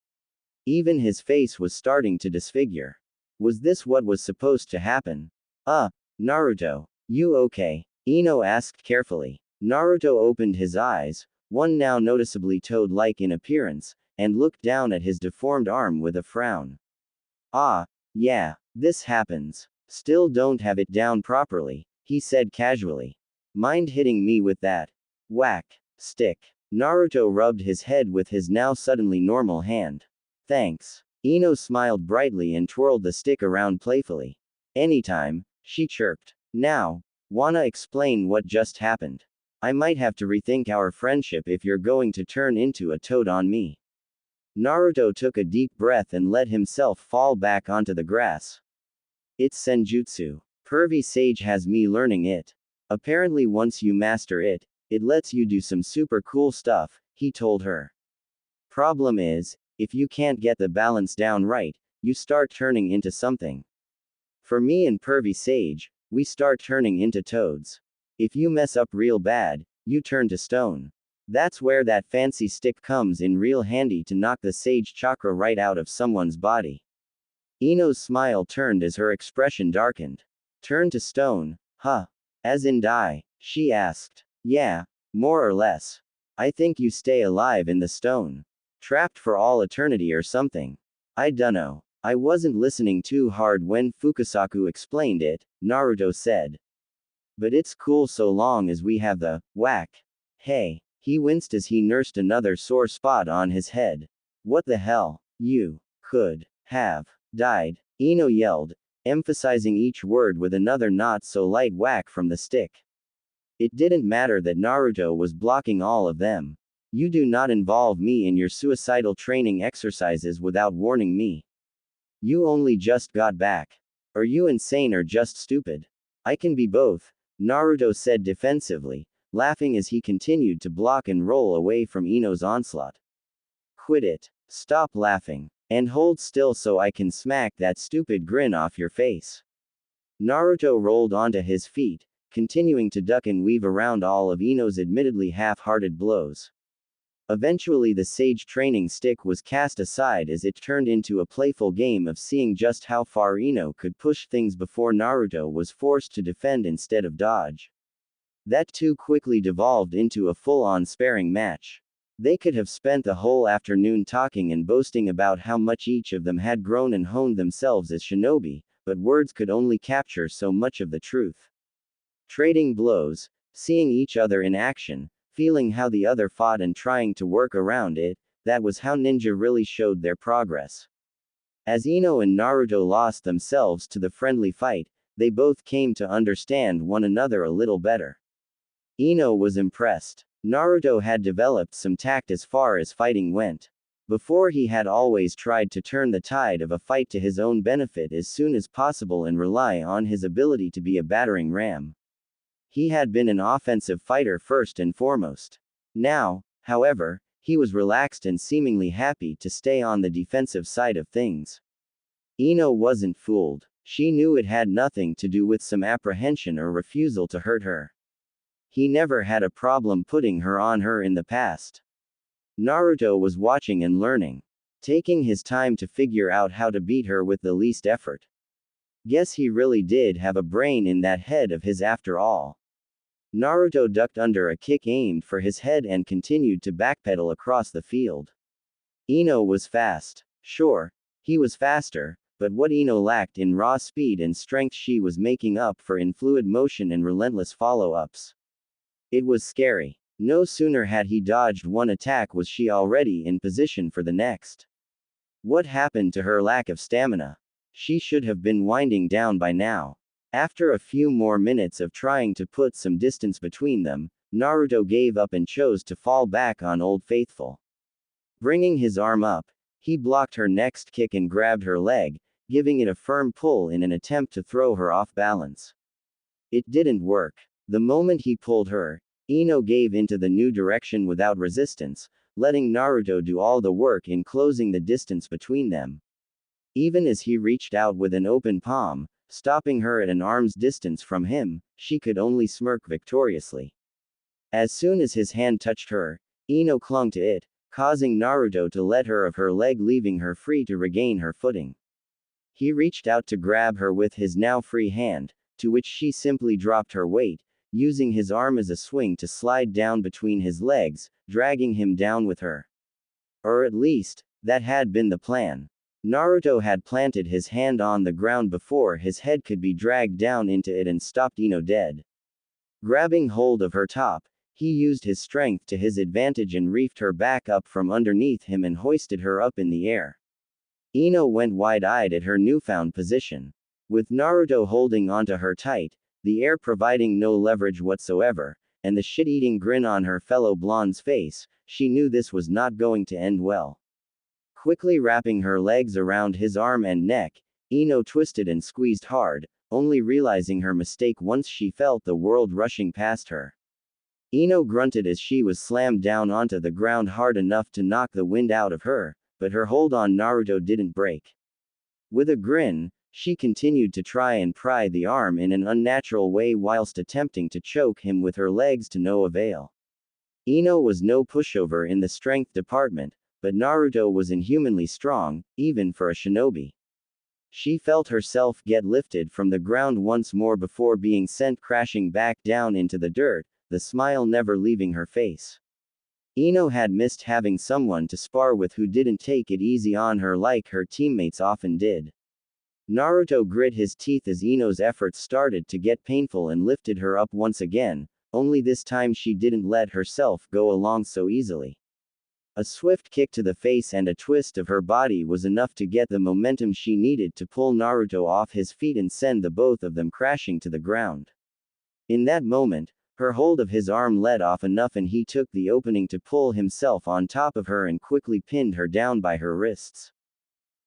Even his face was starting to disfigure. Was this what was supposed to happen? Naruto. You okay? Ino asked carefully. Naruto opened his eyes, one now noticeably toad-like in appearance, and looked down at his deformed arm with a frown. Yeah, this happens. Still don't have it down properly, he said casually. Mind hitting me with that? Whack. Stick. Naruto rubbed his head with his now suddenly normal hand. Thanks. Ino smiled brightly and twirled the stick around playfully. Anytime, she chirped. Now, wanna explain what just happened? I might have to rethink our friendship if you're going to turn into a toad on me. Naruto took a deep breath and let himself fall back onto the grass. It's senjutsu. Pervy Sage has me learning it. Apparently once you master it, it lets you do some super cool stuff, he told her. Problem is, if you can't get the balance down right, you start turning into something. For me and Pervy Sage, we start turning into toads. If you mess up real bad, you turn to stone. That's where that fancy stick comes in real handy to knock the sage chakra right out of someone's body. Ino's smile turned as her expression darkened. Turn to stone, huh? As in die? She asked. Yeah, more or less. I think you stay alive in the stone. Trapped for all eternity or something. I dunno. I wasn't listening too hard when Fukasaku explained it, Naruto said. But it's cool so long as we have the whack. Hey. He winced as he nursed another sore spot on his head. What the hell? You could have died, Ino yelled, emphasizing each word with another not so light whack from the stick. It didn't matter that Naruto was blocking all of them. You do not involve me in your suicidal training exercises without warning me. You only just got back. Are you insane or just stupid? I can be both, Naruto said defensively, laughing as he continued to block and roll away from Ino's onslaught. Quit it. Stop laughing. And hold still so I can smack that stupid grin off your face. Naruto rolled onto his feet, continuing to duck and weave around all of Ino's admittedly half-hearted blows. Eventually the sage training stick was cast aside as it turned into a playful game of seeing just how far Ino could push things before Naruto was forced to defend instead of dodge. That too quickly devolved into a full-on sparring match. They could have spent the whole afternoon talking and boasting about how much each of them had grown and honed themselves as shinobi, but words could only capture so much of the truth. Trading blows, seeing each other in action, feeling how the other fought and trying to work around it, that was how ninja really showed their progress. As Ino and Naruto lost themselves to the friendly fight, they both came to understand one another a little better. Ino was impressed. Naruto had developed some tact as far as fighting went. Before he had always tried to turn the tide of a fight to his own benefit as soon as possible and rely on his ability to be a battering ram. He had been an offensive fighter first and foremost. Now, however, he was relaxed and seemingly happy to stay on the defensive side of things. Ino wasn't fooled. She knew it had nothing to do with some apprehension or refusal to hurt her. He never had a problem putting her on her in the past. Naruto was watching and learning. taking his time to figure out how to beat her with the least effort. Guess he really did have a brain in that head of his after all. Naruto ducked under a kick aimed for his head and continued to backpedal across the field. Ino was fast. Sure, he was faster, but what Ino lacked in raw speed and strength she was making up for in fluid motion and relentless follow-ups. It was scary. No sooner had he dodged one attack was she already in position for the next. What happened to her lack of stamina? She should have been winding down by now. After a few more minutes of trying to put some distance between them, Naruto gave up and chose to fall back on Old Faithful. Bringing his arm up, he blocked her next kick and grabbed her leg, giving it a firm pull in an attempt to throw her off balance. It didn't work. The moment he pulled her, Ino gave into the new direction without resistance, letting Naruto do all the work in closing the distance between them. Even as he reached out with an open palm, stopping her at an arm's distance from him, she could only smirk victoriously. As soon as his hand touched her, Ino clung to it, causing Naruto to let her of her leg, leaving her free to regain her footing. He reached out to grab her with his now free hand, to which she simply dropped her weight, using his arm as a swing to slide down between his legs, dragging him down with her. Or at least, that had been the plan. Naruto had planted his hand on the ground before his head could be dragged down into it and stopped Ino dead. Grabbing hold of her top, he used his strength to his advantage and reefed her back up from underneath him and hoisted her up in the air. Ino went wide-eyed at her newfound position. With Naruto holding onto her tight, the air providing no leverage whatsoever, and the shit-eating grin on her fellow blonde's face, she knew this was not going to end well. Quickly wrapping her legs around his arm and neck, Ino twisted and squeezed hard, only realizing her mistake once she felt the world rushing past her. Ino grunted as she was slammed down onto the ground hard enough to knock the wind out of her, but her hold on Naruto didn't break. With a grin, she continued to try and pry the arm in an unnatural way whilst attempting to choke him with her legs to no avail. Ino was no pushover in the strength department, but Naruto was inhumanly strong, even for a shinobi. She felt herself get lifted from the ground once more before being sent crashing back down into the dirt, the smile never leaving her face. Ino had missed having someone to spar with who didn't take it easy on her like her teammates often did. Naruto grit his teeth as Ino's efforts started to get painful and lifted her up once again, only this time she didn't let herself go along so easily. A swift kick to the face and a twist of her body was enough to get the momentum she needed to pull Naruto off his feet and send the both of them crashing to the ground. In that moment, her hold of his arm let off enough and he took the opening to pull himself on top of her and quickly pinned her down by her wrists.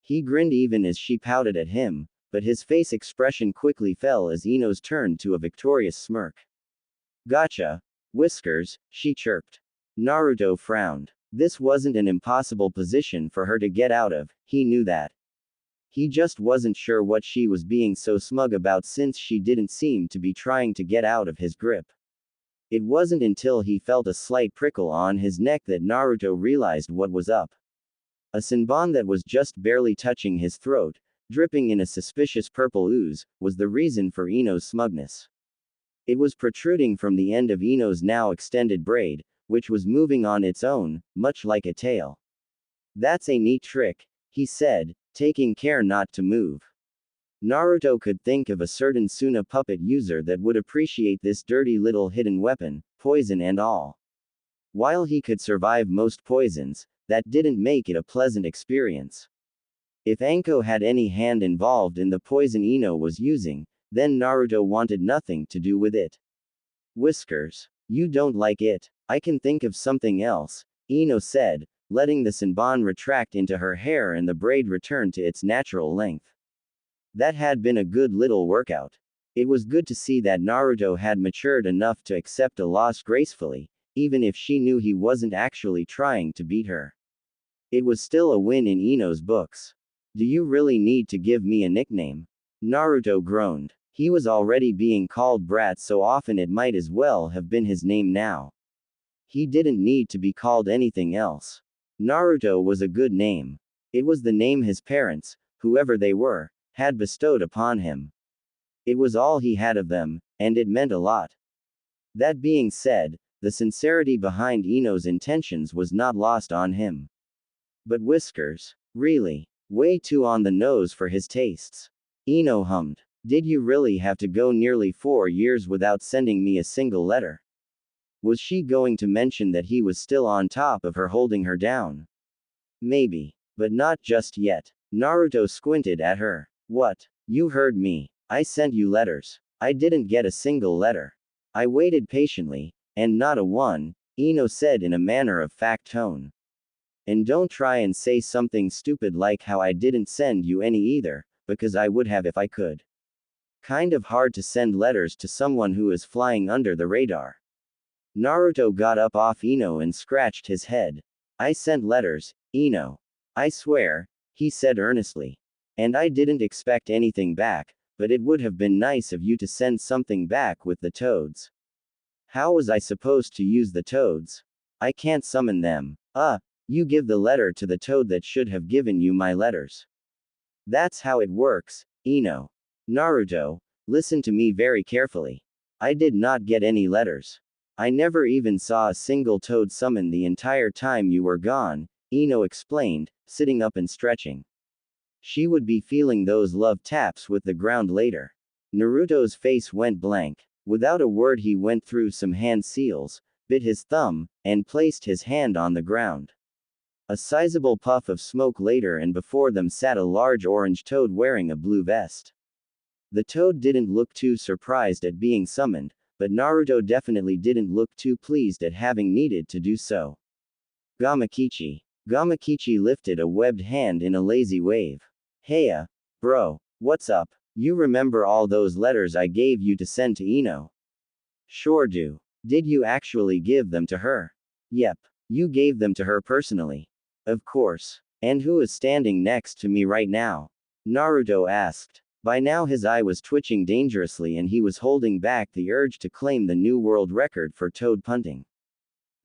He grinned even as she pouted at him, but his face expression quickly fell as Ino's turned to a victorious smirk. "Gotcha, Whiskers," she chirped. Naruto frowned. This wasn't an impossible position for her to get out of, he knew that. He just wasn't sure what she was being so smug about since she didn't seem to be trying to get out of his grip. It wasn't until he felt a slight prickle on his neck that Naruto realized what was up. A senbon that was just barely touching his throat, dripping in a suspicious purple ooze, was the reason for Ino's smugness. It was protruding from the end of Ino's now extended braid, which was moving on its own, much like a tail. "That's a neat trick," he said, taking care not to move. Naruto could think of a certain Suna puppet user that would appreciate this dirty little hidden weapon, poison and all. While he could survive most poisons, that didn't make it a pleasant experience. If Anko had any hand involved in the poison Ino was using, then Naruto wanted nothing to do with it. "Whiskers. You don't like it? I can think of something else," Ino said, letting the senbon retract into her hair and the braid return to its natural length. That had been a good little workout. It was good to see that Naruto had matured enough to accept a loss gracefully, even if she knew he wasn't actually trying to beat her. It was still a win in Ino's books. "Do you really need to give me a nickname?" Naruto groaned. He was already being called Brat so often it might as well have been his name now. He didn't need to be called anything else. Naruto was a good name. It was the name his parents, whoever they were, had bestowed upon him. It was all he had of them, and it meant a lot. That being said, the sincerity behind Ino's intentions was not lost on him. But Whiskers? Really? Way too on the nose for his tastes. Ino hummed. Did you really have to go nearly 4 years without sending me a single letter? Was she going to mention that he was still on top of her, holding her down? Maybe. But not just yet. Naruto squinted at her. What? You heard me. I sent you letters. I didn't get a single letter. I waited patiently, and not a one, Ino said in a matter-of-fact tone. And don't try and say something stupid like how I didn't send you any either, because I would have if I could. Kind of hard to send letters to someone who is flying under the radar. Naruto got up off Ino and scratched his head. I sent letters, Ino. I swear, he said earnestly. And I didn't expect anything back, but it would have been nice of you to send something back with the toads. How was I supposed to use the toads? I can't summon them. You give the letter to the toad that should have given you my letters. That's how it works, Ino. Naruto, listen to me very carefully. I did not get any letters. I never even saw a single toad summon the entire time you were gone, Ino explained, sitting up and stretching. She would be feeling those love taps with the ground later. Naruto's face went blank. Without a word he went through some hand seals, bit his thumb, and placed his hand on the ground. A sizable puff of smoke later, and before them sat a large orange toad wearing a blue vest. The toad didn't look too surprised at being summoned, but Naruto definitely didn't look too pleased at having needed to do so. Gamakichi. Gamakichi lifted a webbed hand in a lazy wave. Heya, bro, what's up? You remember all those letters I gave you to send to Ino? Sure do. Did you actually give them to her? Yep. You gave them to her personally. Of course. And who is standing next to me right now? Naruto asked. By now his eye was twitching dangerously and he was holding back the urge to claim the new world record for toad punting.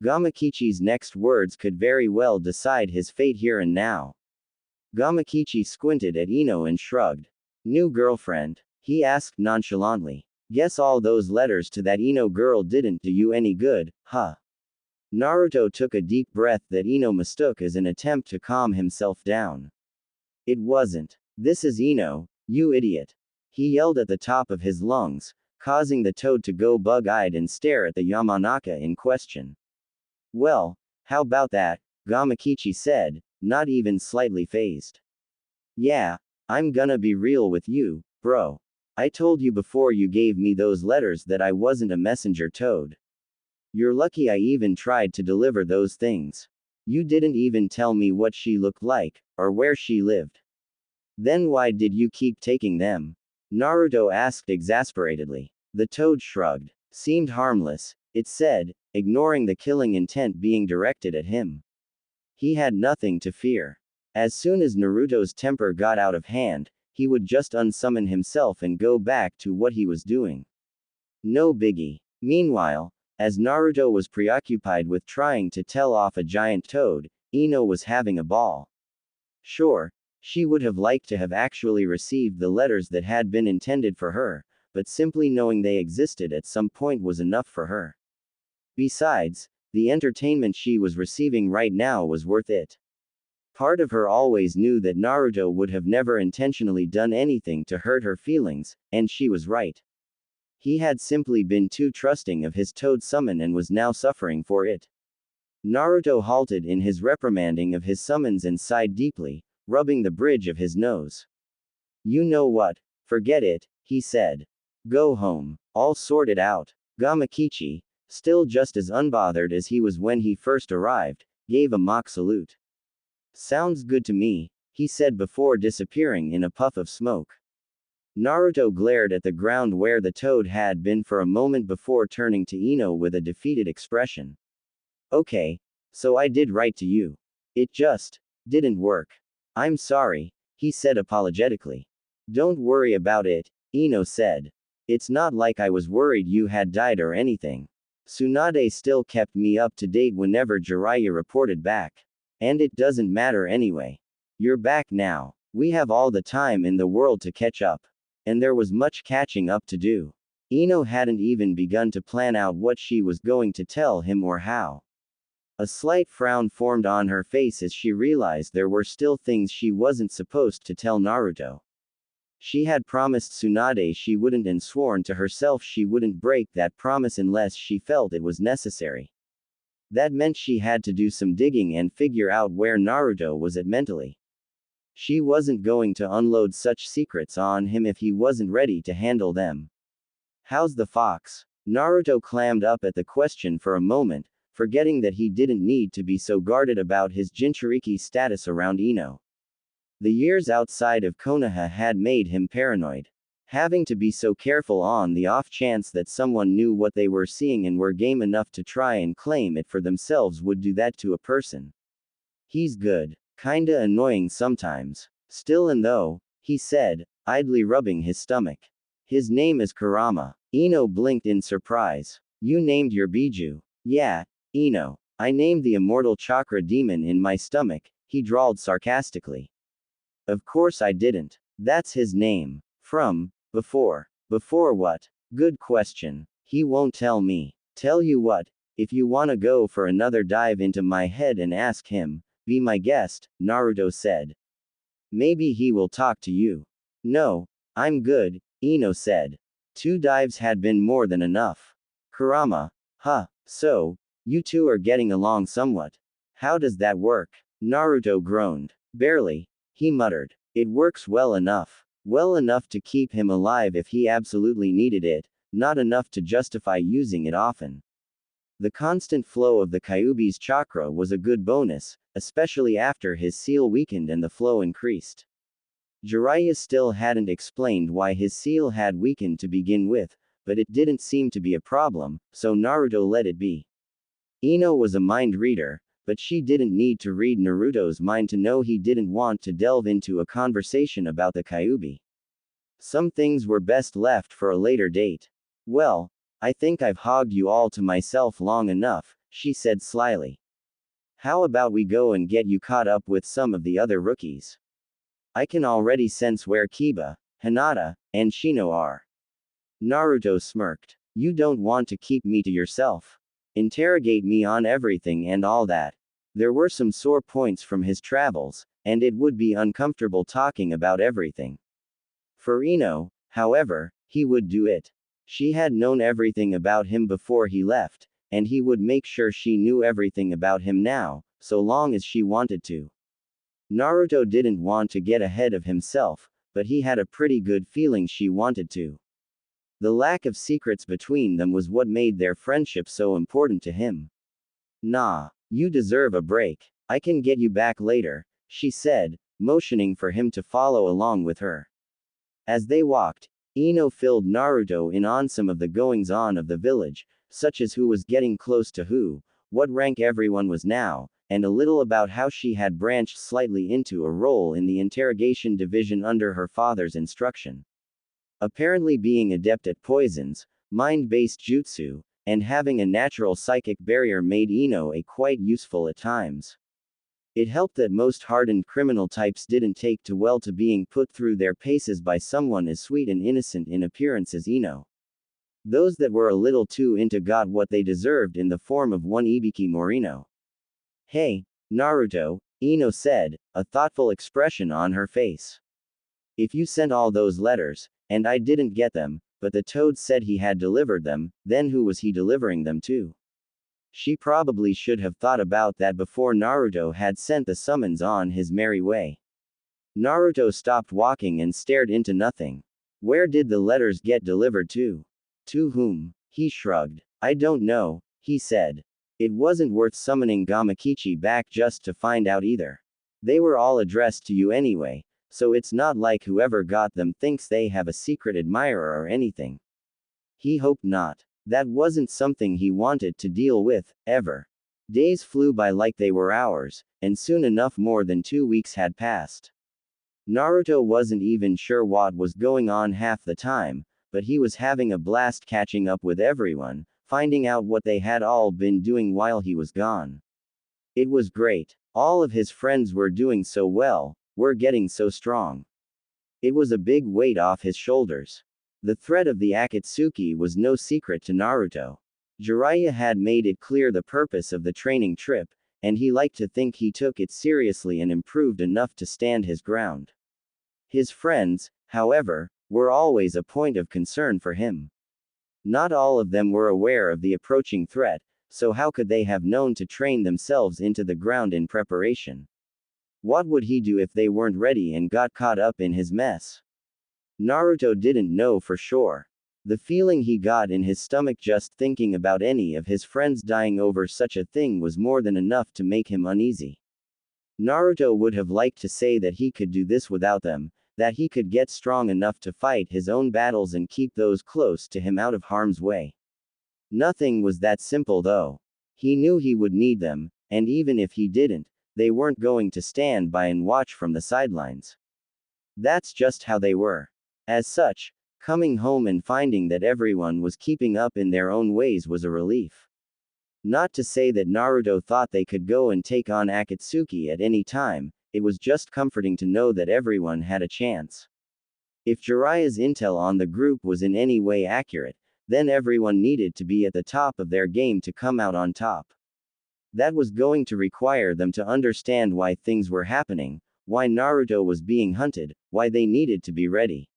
Gamakichi's next words could very well decide his fate here and now. Gamakichi squinted at Ino and shrugged. New girlfriend? He asked nonchalantly. Guess all those letters to that Ino girl didn't do you any good, huh? Naruto took a deep breath that Ino mistook as an attempt to calm himself down. It wasn't. This is Ino, you idiot. He yelled at the top of his lungs, causing the toad to go bug-eyed and stare at the Yamanaka in question. Well, how about that? Gamakichi said, not even slightly fazed. Yeah, I'm gonna be real with you, bro. I told you before you gave me those letters that I wasn't a messenger toad. You're lucky I even tried to deliver those things. You didn't even tell me what she looked like, or where she lived. Then why did you keep taking them? Naruto asked exasperatedly. The toad shrugged. Seemed harmless, it said, ignoring the killing intent being directed at him. He had nothing to fear. As soon as Naruto's temper got out of hand, he would just unsummon himself and go back to what he was doing. No biggie. Meanwhile, as Naruto was preoccupied with trying to tell off a giant toad, Ino was having a ball. Sure, she would have liked to have actually received the letters that had been intended for her, but simply knowing they existed at some point was enough for her. Besides, the entertainment she was receiving right now was worth it. Part of her always knew that Naruto would have never intentionally done anything to hurt her feelings, and she was right. He had simply been too trusting of his toad summon and was now suffering for it. Naruto halted in his reprimanding of his summons and sighed deeply, rubbing the bridge of his nose. You know what? Forget it, he said. Go home. I'll sort it out. Gamakichi, still just as unbothered as he was when he first arrived, gave a mock salute. Sounds good to me, he said before disappearing in a puff of smoke. Naruto glared at the ground where the toad had been for a moment before turning to Ino with a defeated expression. Okay, so I did write to you. It just didn't work. I'm sorry, he said apologetically. Don't worry about it, Ino said. It's not like I was worried you had died or anything. Tsunade still kept me up to date whenever Jiraiya reported back. And it doesn't matter anyway. You're back now. We have all the time in the world to catch up. And there was much catching up to do. Ino hadn't even begun to plan out what she was going to tell him or how. A slight frown formed on her face as she realized there were still things she wasn't supposed to tell Naruto. She had promised Tsunade she wouldn't and sworn to herself she wouldn't break that promise unless she felt it was necessary. That meant she had to do some digging and figure out where Naruto was at mentally. She wasn't going to unload such secrets on him if he wasn't ready to handle them. How's the fox? Naruto clammed up at the question for a moment, forgetting that he didn't need to be so guarded about his Jinchuriki status around Ino. The years outside of Konoha had made him paranoid. Having to be so careful on the off chance that someone knew what they were seeing and were game enough to try and claim it for themselves would do that to a person. He's good. Kinda annoying sometimes. Still and though, he said, idly rubbing his stomach. His name is Kurama. Ino blinked in surprise. You named your Biju? Yeah, Ino. I named the immortal chakra demon in my stomach, he drawled sarcastically. Of course I didn't. That's his name. From, before. Before what? Good question. He won't tell me. Tell you what, if you wanna go for another dive into my head and ask him, be my guest, Naruto said. Maybe he will talk to you. No, I'm good, Ino said. 2 dives had been more than enough. Kurama, huh, so, you two are getting along somewhat. How does that work? Naruto groaned. Barely, he muttered. It works well enough. Well enough to keep him alive if he absolutely needed it, not enough to justify using it often. The constant flow of the Kyuubi's chakra was a good bonus, especially after his seal weakened and the flow increased. Jiraiya still hadn't explained why his seal had weakened to begin with, but it didn't seem to be a problem, so Naruto let it be. Ino was a mind reader, but she didn't need to read Naruto's mind to know he didn't want to delve into a conversation about the Kyuubi. Some things were best left for a later date. Well, I think I've hogged you all to myself long enough, she said slyly. How about we go and get you caught up with some of the other rookies? I can already sense where Kiba, Hinata, and Shino are. Naruto smirked. You don't want to keep me to yourself. Interrogate me on everything and all that. There were some sore points from his travels, and it would be uncomfortable talking about everything. For Ino, however, he would do it. She had known everything about him before he left, and he would make sure she knew everything about him now, so long as she wanted to. Naruto didn't want to get ahead of himself, but he had a pretty good feeling she wanted to. The lack of secrets between them was what made their friendship so important to him. Nah, you deserve a break. I can get you back later, she said, motioning for him to follow along with her. As they walked, Ino filled Naruto in on some of the goings-on of the village, such as who was getting close to who, what rank everyone was now, and a little about how she had branched slightly into a role in the interrogation division under her father's instruction. Apparently being adept at poisons, mind-based jutsu, and having a natural psychic barrier made Ino a quite useful at times. It helped that most hardened criminal types didn't take too well to being put through their paces by someone as sweet and innocent in appearance as Ino. Those that were a little too into got what they deserved in the form of one Ibiki Morino. Hey, Naruto, Ino said, a thoughtful expression on her face. If you sent all those letters, and I didn't get them, but the toad said he had delivered them, then who was he delivering them to? She probably should have thought about that before Naruto had sent the summons on his merry way. Naruto stopped walking and stared into nothing. Where did the letters get delivered to? To whom? He shrugged. I don't know, he said. It wasn't worth summoning Gamakichi back just to find out either. They were all addressed to you anyway, so it's not like whoever got them thinks they have a secret admirer or anything. He hoped not. That wasn't something he wanted to deal with, ever. Days flew by like they were hours, and soon enough more than 2 weeks had passed. Naruto wasn't even sure what was going on half the time, but he was having a blast catching up with everyone, finding out what they had all been doing while he was gone. It was great. All of his friends were doing so well, We're getting so strong. It was a big weight off his shoulders. The threat of the Akatsuki was no secret to Naruto. Jiraiya had made it clear the purpose of the training trip, and he liked to think he took it seriously and improved enough to stand his ground. His friends, however, were always a point of concern for him. Not all of them were aware of the approaching threat, so how could they have known to train themselves into the ground in preparation? What would he do if they weren't ready and got caught up in his mess? Naruto didn't know for sure. The feeling he got in his stomach just thinking about any of his friends dying over such a thing was more than enough to make him uneasy. Naruto would have liked to say that he could do this without them, that he could get strong enough to fight his own battles and keep those close to him out of harm's way. Nothing was that simple though. He knew he would need them, and even if he didn't, they weren't going to stand by and watch from the sidelines. That's just how they were. As such, coming home and finding that everyone was keeping up in their own ways was a relief. Not to say that Naruto thought they could go and take on Akatsuki at any time, it was just comforting to know that everyone had a chance. If Jiraiya's intel on the group was in any way accurate, then everyone needed to be at the top of their game to come out on top. That was going to require them to understand why things were happening, why Naruto was being hunted, why they needed to be ready.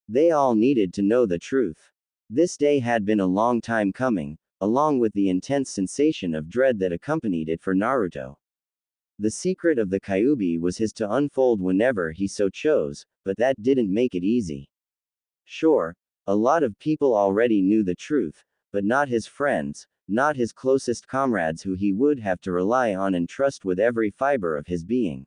They all needed to know the truth. This day had been a long time coming, along with the intense sensation of dread that accompanied it for Naruto. The secret of the Kyuubi was his to unfold whenever he so chose, but that didn't make it easy. Sure, a lot of people already knew the truth, but not his friends, not his closest comrades who he would have to rely on and trust with every fiber of his being.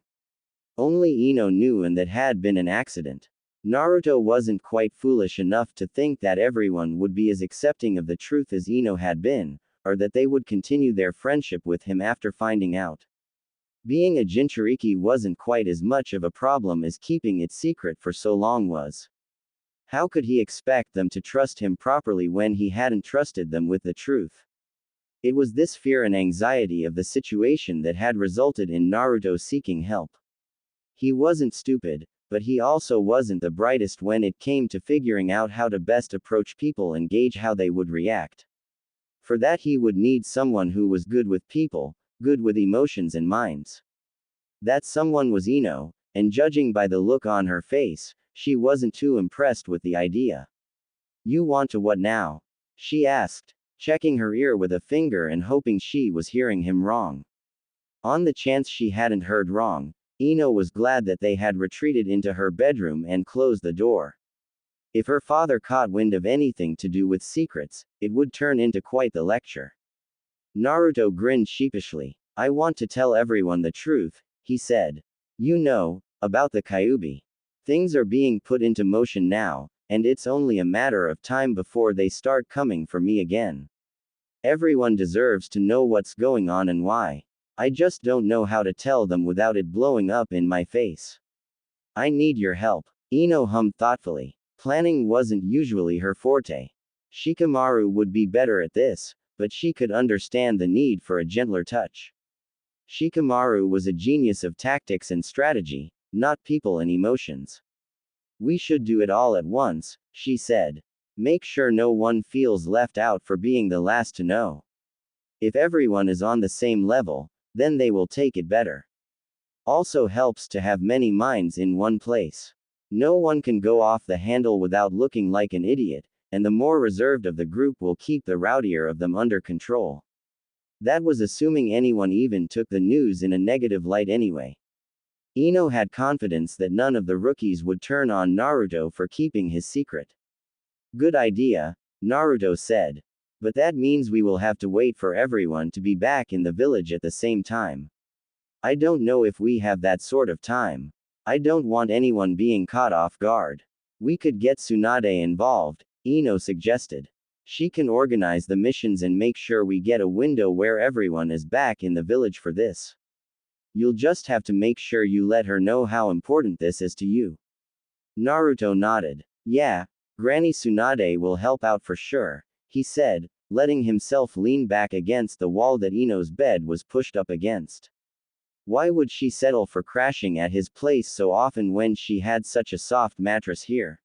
Only Ino knew, and that had been an accident. Naruto wasn't quite foolish enough to think that everyone would be as accepting of the truth as Ino had been, or that they would continue their friendship with him after finding out. Being a Jinchuriki wasn't quite as much of a problem as keeping it secret for so long was. How could he expect them to trust him properly when he hadn't trusted them with the truth? It was this fear and anxiety of the situation that had resulted in Naruto seeking help. He wasn't stupid, but he also wasn't the brightest when it came to figuring out how to best approach people and gauge how they would react. For that he would need someone who was good with people, good with emotions and minds. That someone was Ino, and judging by the look on her face, she wasn't too impressed with the idea. "You want to what now?" she asked, checking her ear with a finger and hoping she was hearing him wrong. On the chance she hadn't heard wrong, Ino was glad that they had retreated into her bedroom and closed the door. If her father caught wind of anything to do with secrets, it would turn into quite the lecture. Naruto grinned sheepishly. "I want to tell everyone the truth," he said. "You know, about the Kyuubi. Things are being put into motion now, and it's only a matter of time before they start coming for me again. Everyone deserves to know what's going on and why. I just don't know how to tell them without it blowing up in my face. I need your help." Ino hummed thoughtfully. Planning wasn't usually her forte. Shikamaru would be better at this, but she could understand the need for a gentler touch. Shikamaru was a genius of tactics and strategy, not people and emotions. "We should do it all at once," she said. "Make sure no one feels left out for being the last to know. If everyone is on the same level, then they will take it better. Also helps to have many minds in one place. No one can go off the handle without looking like an idiot, and the more reserved of the group will keep the rowdier of them under control." That was assuming anyone even took the news in a negative light anyway. Ino had confidence that none of the rookies would turn on Naruto for keeping his secret. "Good idea," Naruto said. "But that means we will have to wait for everyone to be back in the village at the same time. I don't know if we have that sort of time. I don't want anyone being caught off guard. We could get Tsunade involved," Ino suggested. "She can organize the missions and make sure we get a window where everyone is back in the village for this. You'll just have to make sure you let her know how important this is to you." Naruto nodded. "Yeah, Granny Tsunade will help out for sure," he said, letting himself lean back against the wall that Ino's bed was pushed up against. Why would she settle for crashing at his place so often when she had such a soft mattress here?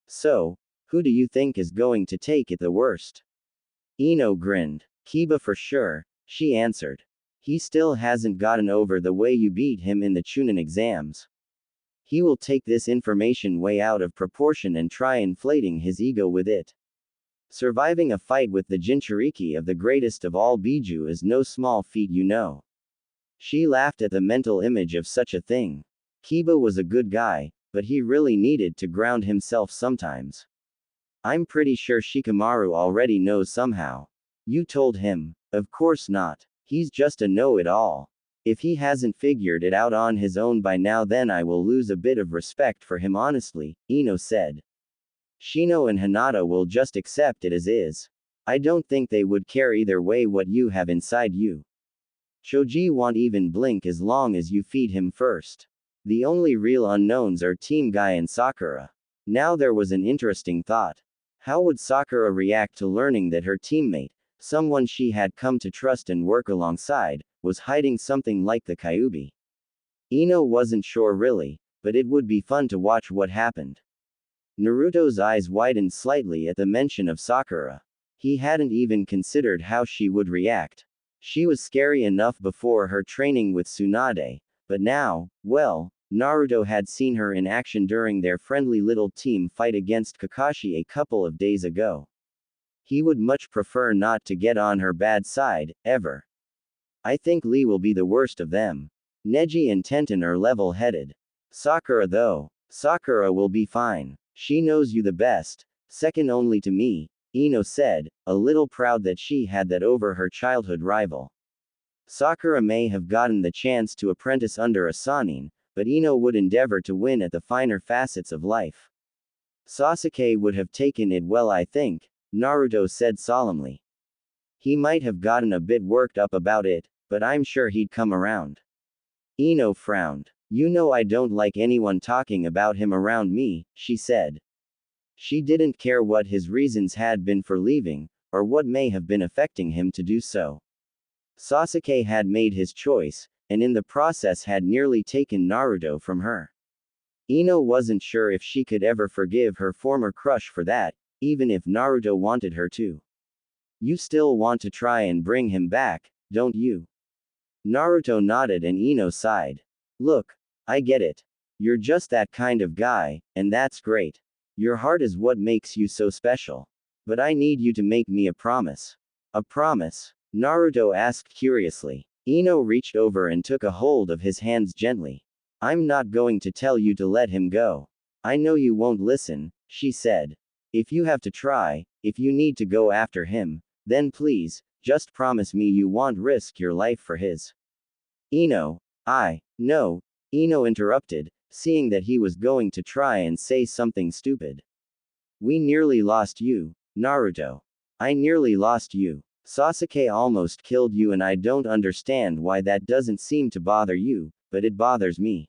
So, who do you think is going to take it the worst? Ino grinned. Kiba for sure, she answered. He still hasn't gotten over the way you beat him in the Chunin exams. He will take this information way out of proportion and try inflating his ego with it. Surviving a fight with the Jinchuriki of the greatest of all Biju is no small feat, you know. She laughed at the mental image of such a thing. Kiba was a good guy, but he really needed to ground himself sometimes. I'm pretty sure Shikamaru already knows somehow. You told him? Of course not. He's just a know-it-all. If he hasn't figured it out on his own by now, then I will lose a bit of respect for him, honestly, Ino said. Shino and Hinata will just accept it as is. I don't think they would care either way what you have inside you. Choji won't even blink as long as you feed him first. The only real unknowns are Team Guy and Sakura. Now there was an interesting thought. How would Sakura react to learning that her teammate, someone she had come to trust and work alongside, was hiding something like the Kyuubi? Ino wasn't sure really, but it would be fun to watch what happened. Naruto's eyes widened slightly at the mention of Sakura. He hadn't even considered how she would react. She was scary enough before her training with Tsunade, but now, well, Naruto had seen her in action during their friendly little team fight against Kakashi a couple of days ago. He would much prefer not to get on her bad side, ever. I think Lee will be the worst of them. Neji and Tenten are level-headed. Sakura though, Sakura will be fine. She knows you the best, second only to me, Ino said, a little proud that she had that over her childhood rival. Sakura may have gotten the chance to apprentice under a Sannin, but Ino would endeavor to win at the finer facets of life. Sasuke would have taken it well, I think, Naruto said solemnly. He might have gotten a bit worked up about it, but I'm sure he'd come around. Ino frowned. You know I don't like anyone talking about him around me, she said. She didn't care what his reasons had been for leaving, or what may have been affecting him to do so. Sasuke had made his choice, and in the process had nearly taken Naruto from her. Ino wasn't sure if she could ever forgive her former crush for that, even if Naruto wanted her to. You still want to try and bring him back, don't you? Naruto nodded and Ino sighed. Look, I get it. You're just that kind of guy, and that's great. Your heart is what makes you so special. But I need you to make me a promise. A promise? Naruto asked curiously. Ino reached over and took a hold of his hands gently. I'm not going to tell you to let him go. I know you won't listen, she said. If you have to try, if you need to go after him, then please, just promise me you won't risk your life for his. Ino, no, Ino interrupted, seeing that he was going to try and say something stupid. We nearly lost you, Naruto. I nearly lost you. Sasuke almost killed you and I don't understand why that doesn't seem to bother you, but it bothers me.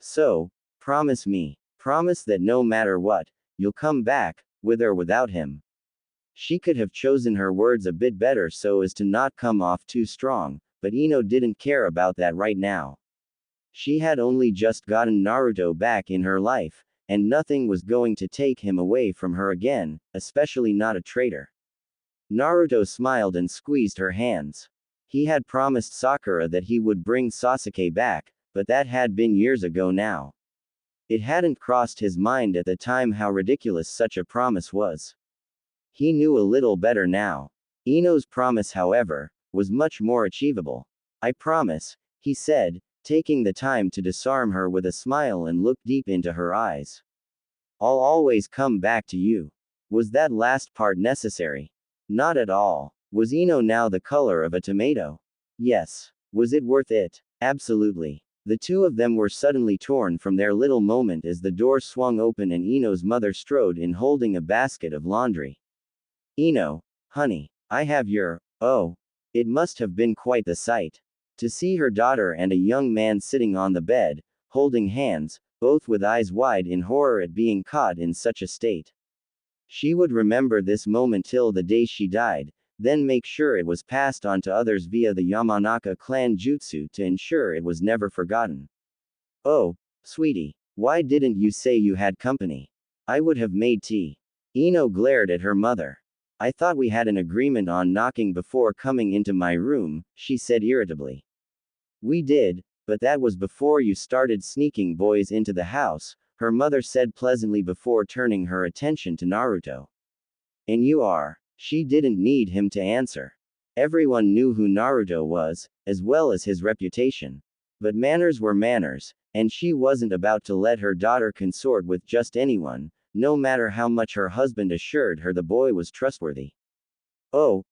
So, promise me. Promise that no matter what, you'll come back, with or without him. She could have chosen her words a bit better so as to not come off too strong, but Ino didn't care about that right now. She had only just gotten Naruto back in her life, and nothing was going to take him away from her again, especially not a traitor. Naruto smiled and squeezed her hands. He had promised Sakura that he would bring Sasuke back, but that had been years ago now. It hadn't crossed his mind at the time how ridiculous such a promise was. He knew a little better now. Ino's promise, however, was much more achievable. I promise, he said, taking the time to disarm her with a smile and look deep into her eyes. I'll always come back to you. Was that last part necessary? Not at all. Was Ino now the color of a tomato? Yes. Was it worth it? Absolutely. The two of them were suddenly torn from their little moment as the door swung open and Ino's mother strode in holding a basket of laundry. Ino, honey, I have your, oh. It must have been quite the sight. To see her daughter and a young man sitting on the bed, holding hands, both with eyes wide in horror at being caught in such a state. She would remember this moment till the day she died, then make sure it was passed on to others via the Yamanaka clan jutsu to ensure it was never forgotten. Oh, sweetie, why didn't you say you had company? I would have made tea. Ino glared at her mother. I thought we had an agreement on knocking before coming into my room, she said irritably. We did, but that was before you started sneaking boys into the house, her mother said pleasantly before turning her attention to Naruto. And you are. She didn't need him to answer. Everyone knew who Naruto was, as well as his reputation. But manners were manners, and she wasn't about to let her daughter consort with just anyone, no matter how much her husband assured her the boy was trustworthy. Oh,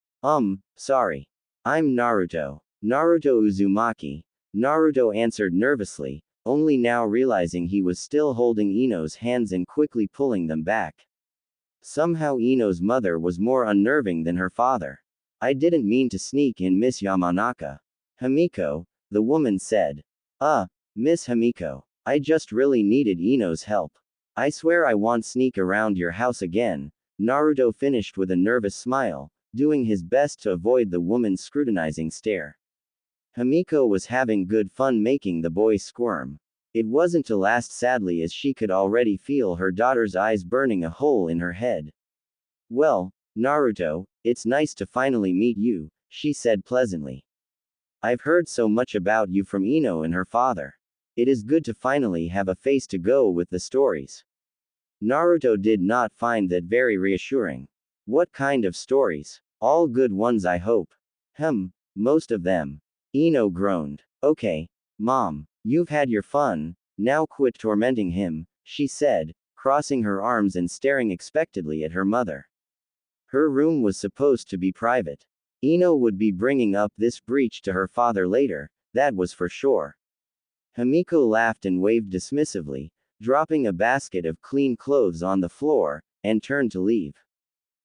sorry. I'm Naruto. Naruto Uzumaki. Naruto answered nervously, only now realizing he was still holding Ino's hands and quickly pulling them back. Somehow Ino's mother was more unnerving than her father. I didn't mean to sneak in, Miss Yamanaka. Himiko, the woman said. Miss Himiko. I just really needed Ino's help. I swear I won't sneak around your house again, Naruto finished with a nervous smile, doing his best to avoid the woman's scrutinizing stare. Himiko was having good fun making the boy squirm. It wasn't to last sadly as she could already feel her daughter's eyes burning a hole in her head. Well, Naruto, it's nice to finally meet you, she said pleasantly. I've heard so much about you from Ino and her father. It is good to finally have a face to go with the stories. Naruto did not find that very reassuring. What kind of stories? All good ones, I hope. Most of them. Ino groaned. Okay, Mom, you've had your fun, now quit tormenting him, she said, crossing her arms and staring expectantly at her mother. Her room was supposed to be private. Ino would be bringing up this breach to her father later, that was for sure. Himiko laughed and waved dismissively, dropping a basket of clean clothes on the floor, and turned to leave.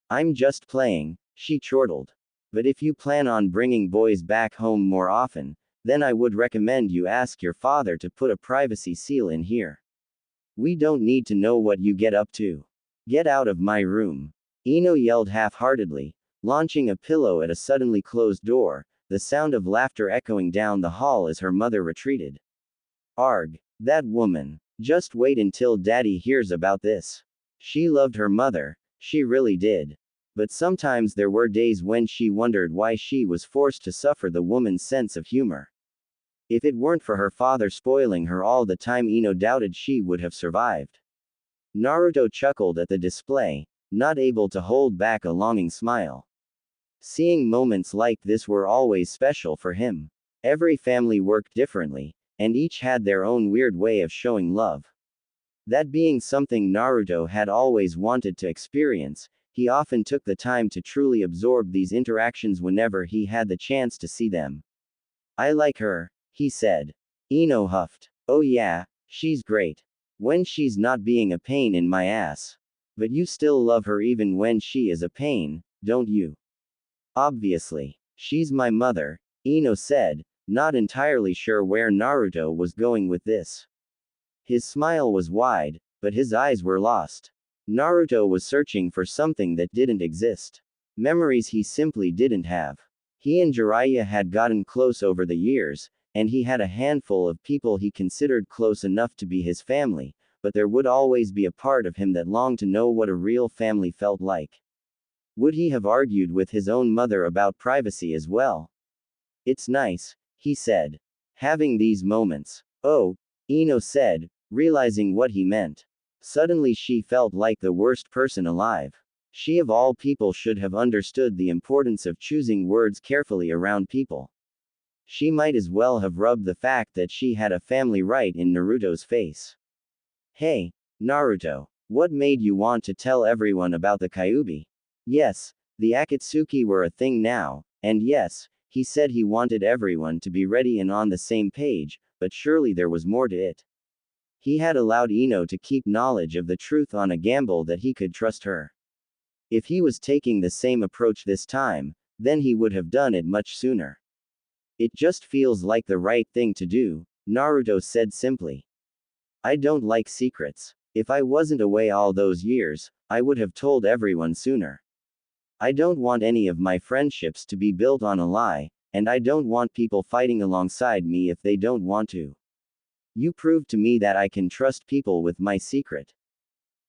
I'm just playing, she chortled. But if you plan on bringing boys back home more often, then I would recommend you ask your father to put a privacy seal in here. We don't need to know what you get up to. Get out of my room. Ino yelled half-heartedly, launching a pillow at a suddenly closed door, the sound of laughter echoing down the hall as her mother retreated. Arg, that woman. Just wait until Daddy hears about this. She loved her mother, she really did. But sometimes there were days when she wondered why she was forced to suffer the woman's sense of humor. If it weren't for her father spoiling her all the time, Ino doubted she would have survived. Naruto chuckled at the display, not able to hold back a longing smile. Seeing moments like this were always special for him. Every family worked differently, and each had their own weird way of showing love. That being something Naruto had always wanted to experience, he often took the time to truly absorb these interactions whenever he had the chance to see them. I like her, he said. Ino huffed. Oh yeah, she's great. When she's not being a pain in my ass. But you still love her even when she is a pain, don't you? Obviously. She's my mother, Ino said, not entirely sure where Naruto was going with this. His smile was wide, but his eyes were lost. Naruto was searching for something that didn't exist. Memories he simply didn't have. He and Jiraiya had gotten close over the years, and he had a handful of people he considered close enough to be his family, but there would always be a part of him that longed to know what a real family felt like. Would he have argued with his own mother about privacy as well? It's nice, he said. Having these moments. Oh, Ino said, realizing what he meant. Suddenly she felt like the worst person alive. She of all people should have understood the importance of choosing words carefully around people. She might as well have rubbed the fact that she had a family right in Naruto's face. Hey, Naruto, what made you want to tell everyone about the Kyuubi? Yes, the Akatsuki were a thing now, and yes, he said he wanted everyone to be ready and on the same page, but surely there was more to it. He had allowed Ino to keep knowledge of the truth on a gamble that he could trust her. If he was taking the same approach this time, then he would have done it much sooner. It just feels like the right thing to do, Naruto said simply. I don't like secrets. If I wasn't away all those years, I would have told everyone sooner. I don't want any of my friendships to be built on a lie, and I don't want people fighting alongside me if they don't want to. You proved to me that I can trust people with my secret.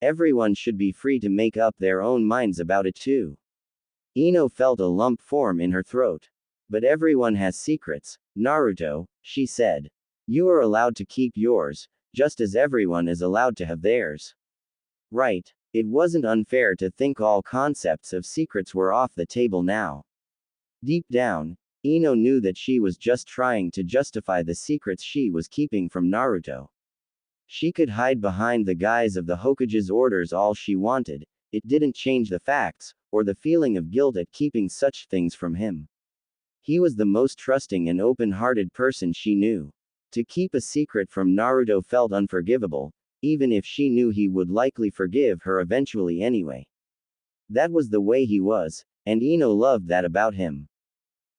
Everyone should be free to make up their own minds about it too. Ino felt a lump form in her throat. But everyone has secrets, Naruto, she said. You are allowed to keep yours, just as everyone is allowed to have theirs. Right. It wasn't unfair to think all concepts of secrets were off the table now. Deep down, Ino knew that she was just trying to justify the secrets she was keeping from Naruto. She could hide behind the guise of the Hokage's orders all she wanted, it didn't change the facts, or the feeling of guilt at keeping such things from him. He was the most trusting and open-hearted person she knew. To keep a secret from Naruto felt unforgivable, even if she knew he would likely forgive her eventually anyway. That was the way he was, and Ino loved that about him.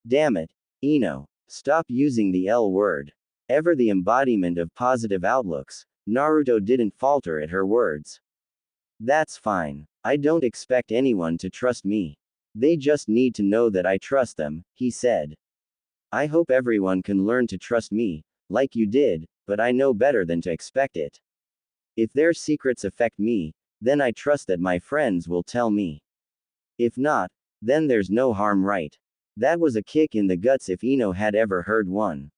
Damn it, Ino. Stop using the L word. Ever the embodiment of positive outlooks, Naruto didn't falter at her words. That's fine. I don't expect anyone to trust me. They just need to know that I trust them, he said. I hope everyone can learn to trust me, like you did, but I know better than to expect it. If their secrets affect me, then I trust that my friends will tell me. If not, then there's no harm, right? That was a kick in the guts if Ino had ever heard one.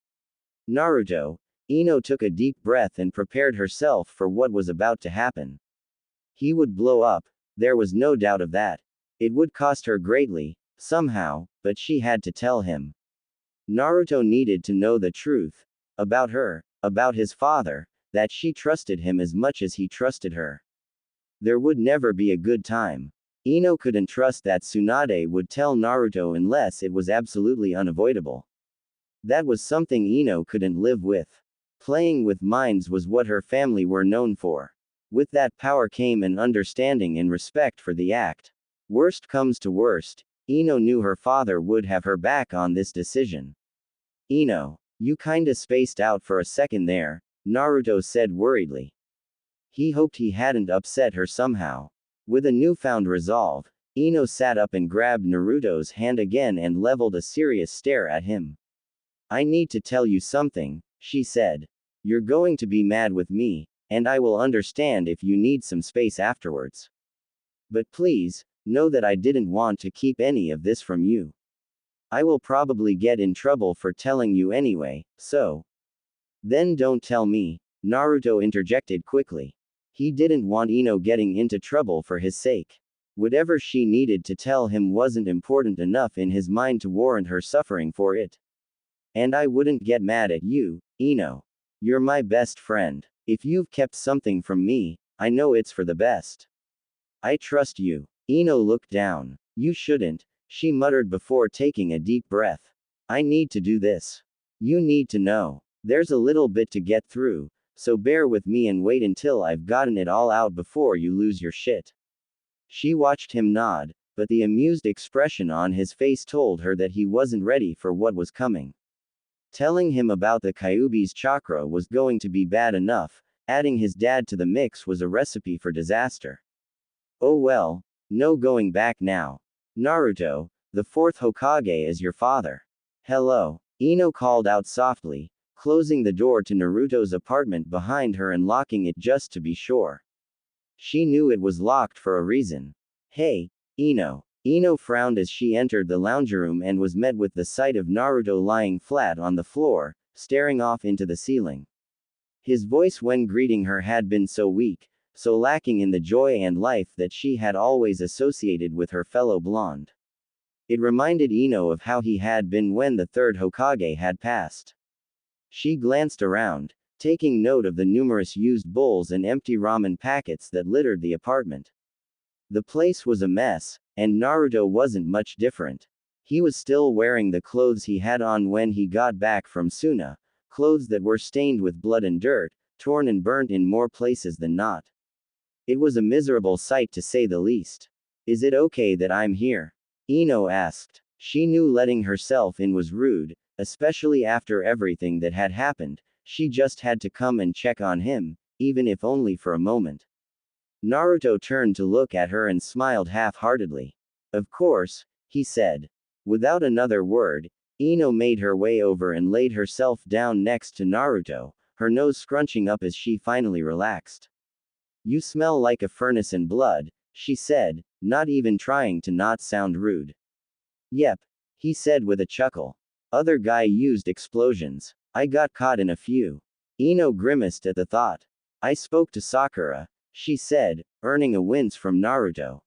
Naruto, Ino took a deep breath and prepared herself for what was about to happen. He would blow up, there was no doubt of that. It would cost her greatly, somehow, but she had to tell him. Naruto needed to know the truth. About her, about his father, that she trusted him as much as he trusted her. There would never be a good time. Ino couldn't trust that Tsunade would tell Naruto unless it was absolutely unavoidable. That was something Ino couldn't live with. Playing with minds was what her family were known for. With that power came an understanding and respect for the act. Worst comes to worst, Ino knew her father would have her back on this decision. Ino, you kinda spaced out for a second there, Naruto said worriedly. He hoped he hadn't upset her somehow. With a newfound resolve, Ino sat up and grabbed Naruto's hand again and leveled a serious stare at him. I need to tell you something, she said. You're going to be mad with me, and I will understand if you need some space afterwards. But please, know that I didn't want to keep any of this from you. I will probably get in trouble for telling you anyway, so. Then don't tell me, Naruto interjected quickly. He didn't want Ino getting into trouble for his sake. Whatever she needed to tell him wasn't important enough in his mind to warrant her suffering for it. And I wouldn't get mad at you, Ino. You're my best friend. If you've kept something from me, I know it's for the best. I trust you. Ino looked down. You shouldn't, she muttered before taking a deep breath. I need to do this. You need to know. There's a little bit to get through, so bear with me and wait until I've gotten it all out before you lose your shit. She watched him nod, but the amused expression on his face told her that he wasn't ready for what was coming. Telling him about the Kyuubi's chakra was going to be bad enough, adding his dad to the mix was a recipe for disaster. Oh well, no going back now. Naruto, the fourth Hokage is your father. Hello, Ino called out softly, closing the door to Naruto's apartment behind her and locking it just to be sure. She knew it was locked for a reason. Hey, Ino. Ino frowned as she entered the lounge room and was met with the sight of Naruto lying flat on the floor, staring off into the ceiling. His voice when greeting her had been so weak, so lacking in the joy and life that she had always associated with her fellow blonde. It reminded Ino of how he had been when the third Hokage had passed. She glanced around, taking note of the numerous used bowls and empty ramen packets that littered the apartment. The place was a mess, and Naruto wasn't much different. He was still wearing the clothes he had on when he got back from Suna, clothes that were stained with blood and dirt, torn and burnt in more places than not. It was a miserable sight to say the least. Is it okay that I'm here? Ino asked. She knew letting herself in was rude, especially after everything that had happened. She just had to come and check on him, even if only for a moment. Naruto turned to look at her and smiled half-heartedly. Of course, he said. Without another word, Ino made her way over and laid herself down next to Naruto, her nose scrunching up as she finally relaxed. You smell like a furnace and blood, she said, not even trying to not sound rude. Yep, he said with a chuckle. Other guy used explosions. I got caught in a few. Ino grimaced at the thought. I spoke to Sakura, she said, earning a wince from Naruto.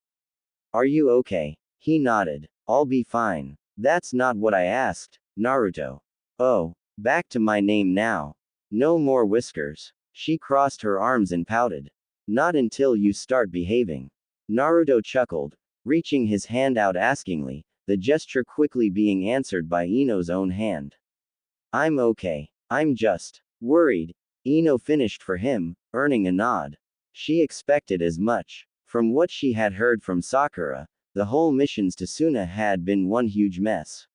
Are you okay? He nodded. I'll be fine. That's not what I asked, Naruto. Oh, back to my name now. No more whiskers. She crossed her arms and pouted. Not until you start behaving. Naruto chuckled, reaching his hand out askingly, the gesture quickly being answered by Ino's own hand. I'm okay. I'm just worried. Ino finished for him, earning a nod. She expected as much. From what she had heard from Sakura, the whole missions to Suna had been one huge mess.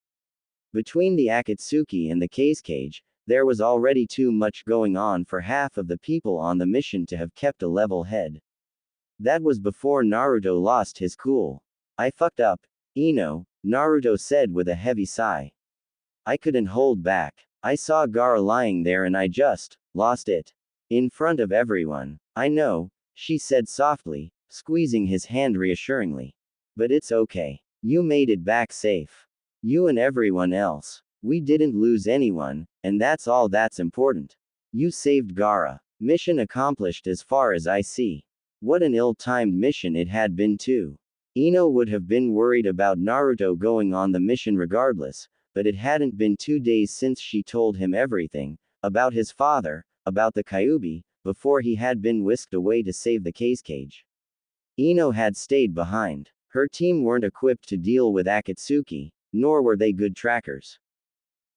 Between the Akatsuki and the Cage, there was already too much going on for half of the people on the mission to have kept a level head. That was before Naruto lost his cool. I fucked up, Ino, Naruto said with a heavy sigh. I couldn't hold back. I saw Gaara lying there and I just lost it. In front of everyone. I know, she said softly, squeezing his hand reassuringly. But it's okay. You made it back safe. You and everyone else. We didn't lose anyone, and that's all that's important. You saved Gaara. Mission accomplished as far as I see. What an ill-timed mission it had been too. Ino would have been worried about Naruto going on the mission regardless, but it hadn't been 2 days since she told him everything, about his father, about the Kyuubi, before he had been whisked away to save the Cage. Ino had stayed behind. Her team weren't equipped to deal with Akatsuki, nor were they good trackers.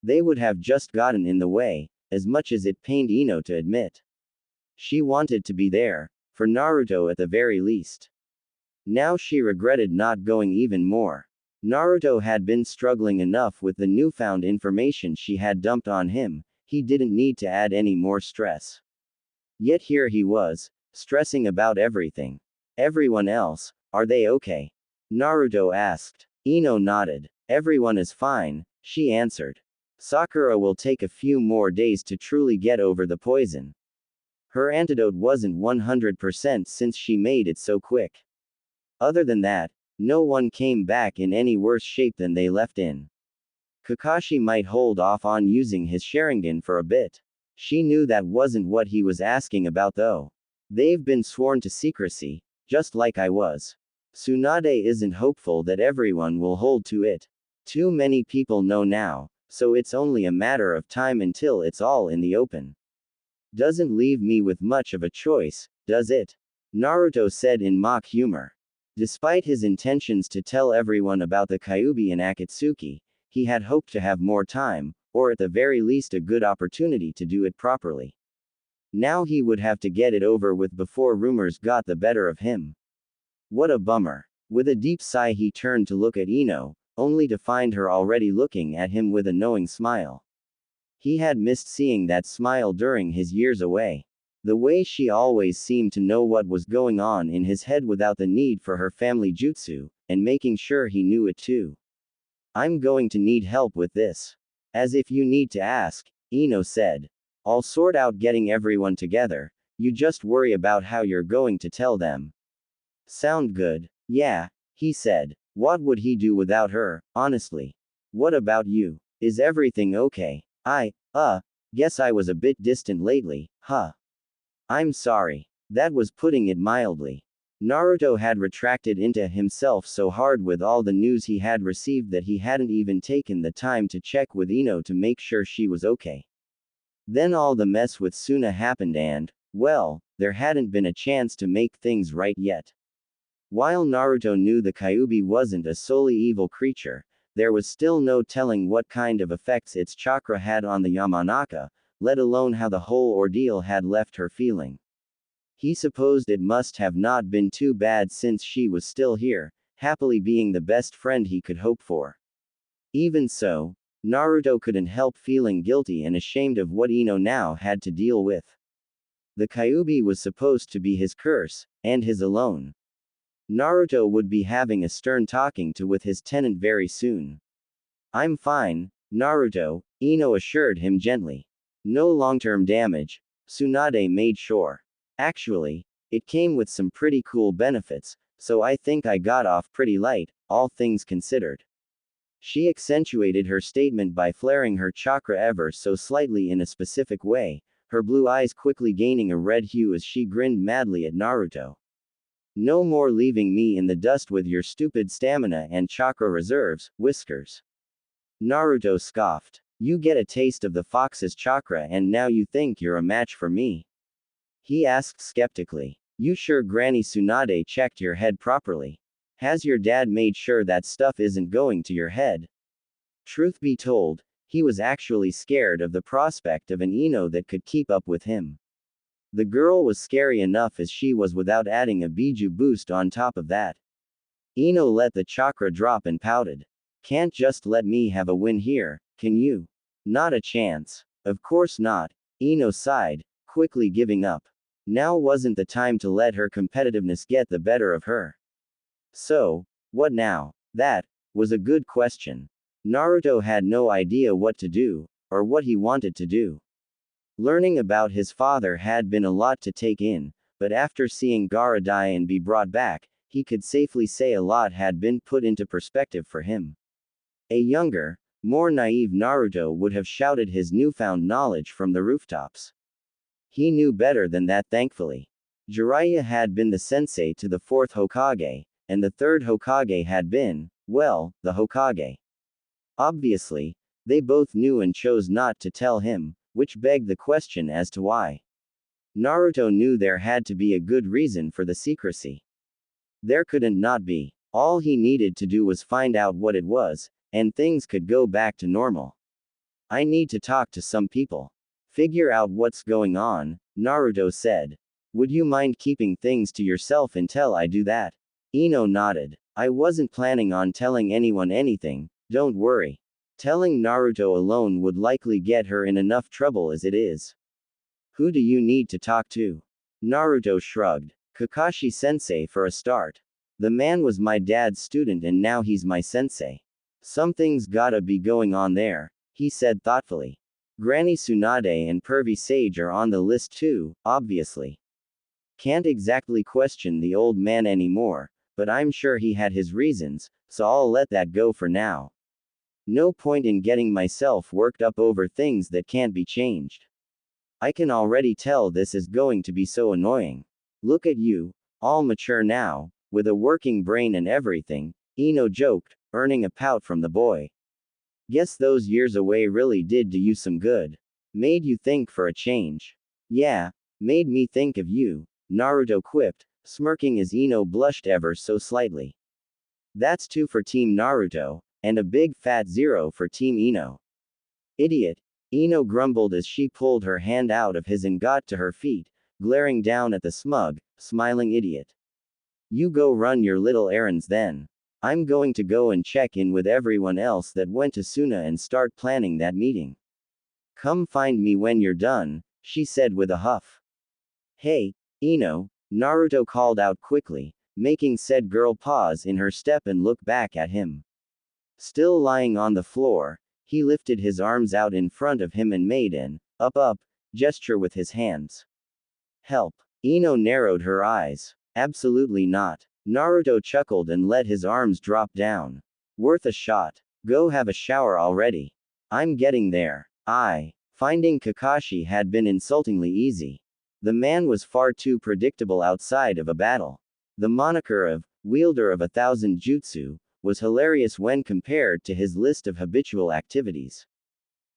They would have just gotten in the way, as much as it pained Ino to admit. She wanted to be there, for Naruto at the very least. Now she regretted not going even more. Naruto had been struggling enough with the newfound information she had dumped on him, he didn't need to add any more stress. Yet here he was, stressing about everything. Everyone else, are they okay? Naruto asked. Ino nodded. Everyone is fine, she answered. Sakura will take a few more days to truly get over the poison. Her antidote wasn't 100% since she made it so quick. Other than that, no one came back in any worse shape than they left in. Kakashi might hold off on using his Sharingan for a bit. She knew that wasn't what he was asking about though. They've been sworn to secrecy, just like I was. Tsunade isn't hopeful that everyone will hold to it. Too many people know now, so it's only a matter of time until it's all in the open. Doesn't leave me with much of a choice, does it? Naruto said in mock humor. Despite his intentions to tell everyone about the Kyuubi and Akatsuki, he had hoped to have more time, or at the very least a good opportunity to do it properly. Now he would have to get it over with before rumors got the better of him. What a bummer. With a deep sigh he turned to look at Ino, only to find her already looking at him with a knowing smile. He had missed seeing that smile during his years away. The way she always seemed to know what was going on in his head without the need for her family jutsu, and making sure he knew it too. I'm going to need help with this. As if you need to ask, Ino said. I'll sort out getting everyone together, you just worry about how you're going to tell them. Sound good? Yeah, he said. What would he do without her, honestly? What about you? Is everything okay? Guess I was a bit distant lately, huh? I'm sorry. That was putting it mildly. Naruto had retracted into himself so hard with all the news he had received that he hadn't even taken the time to check with Ino to make sure she was okay. Then all the mess with Suna happened and, well, there hadn't been a chance to make things right yet. While Naruto knew the Kyuubi wasn't a solely evil creature, there was still no telling what kind of effects its chakra had on the Yamanaka, let alone how the whole ordeal had left her feeling. He supposed it must have not been too bad since she was still here, happily being the best friend he could hope for. Even so, Naruto couldn't help feeling guilty and ashamed of what Ino now had to deal with. The Kyuubi was supposed to be his curse, and his alone. Naruto would be having a stern talking to with his tenant very soon. I'm fine, Naruto, Ino assured him gently. No long-term damage, Tsunade made sure. Actually, it came with some pretty cool benefits, so I think I got off pretty light, all things considered. She accentuated her statement by flaring her chakra ever so slightly in a specific way, her blue eyes quickly gaining a red hue as she grinned madly at Naruto. No more leaving me in the dust with your stupid stamina and chakra reserves, Whiskers. Naruto scoffed. You get a taste of the fox's chakra and now you think you're a match for me? He asked skeptically. You sure Granny Tsunade checked your head properly? Has your dad made sure that stuff isn't going to your head? Truth be told, he was actually scared of the prospect of an Ino that could keep up with him. The girl was scary enough as she was without adding a Biju boost on top of that. Ino let the chakra drop and pouted. Can't just let me have a win here, can you? Not a chance. Of course not, Ino sighed, quickly giving up. Now wasn't the time to let her competitiveness get the better of her. So, what now? That was a good question. Naruto had no idea what to do, or what he wanted to do. Learning about his father had been a lot to take in, but after seeing Gaara die and be brought back, he could safely say a lot had been put into perspective for him. A younger, more naive Naruto would have shouted his newfound knowledge from the rooftops. He knew better than that, thankfully. Jiraiya had been the sensei to the fourth Hokage, and the third Hokage had been, well, the Hokage. Obviously, they both knew and chose not to tell him, which begged the question as to why. Naruto knew there had to be a good reason for the secrecy. There couldn't not be. All he needed to do was find out what it was, and things could go back to normal. I need to talk to some people. Figure out what's going on, Naruto said. Would you mind keeping things to yourself until I do that? Ino nodded. I wasn't planning on telling anyone anything, don't worry. Telling Naruto alone would likely get her in enough trouble as it is. Who do you need to talk to? Naruto shrugged. Kakashi sensei for a start. The man was my dad's student and now he's my sensei. Something's gotta be going on there, he said thoughtfully. Granny Tsunade and Pervy Sage are on the list too, obviously. Can't exactly question the old man anymore, but I'm sure he had his reasons, so I'll let that go for now. No point in getting myself worked up over things that can't be changed. I can already tell this is going to be so annoying. Look at you, all mature now, with a working brain and everything, Ino joked, earning a pout from the boy. Guess those years away really did do you some good. Made you think for a change. Yeah, made me think of you, Naruto quipped, smirking as Ino blushed ever so slightly. That's 2 for Team Naruto, and a big fat 0 for Team Ino. Idiot, Ino grumbled as she pulled her hand out of his and got to her feet, glaring down at the smug, smiling idiot. You go run your little errands then. I'm going to go and check in with everyone else that went to Suna and start planning that meeting. Come find me when you're done, she said with a huff. Hey, Ino, Naruto called out quickly, making said girl pause in her step and look back at him. Still lying on the floor, he lifted his arms out in front of him and made an up gesture with his hands. Help. Ino narrowed her eyes. Absolutely not. Naruto chuckled and let his arms drop down. Worth a shot. Go have a shower already. I'm getting there. Finding Kakashi had been insultingly easy. The man was far too predictable outside of a battle. The moniker of wielder of 1,000 jutsu was hilarious when compared to his list of habitual activities.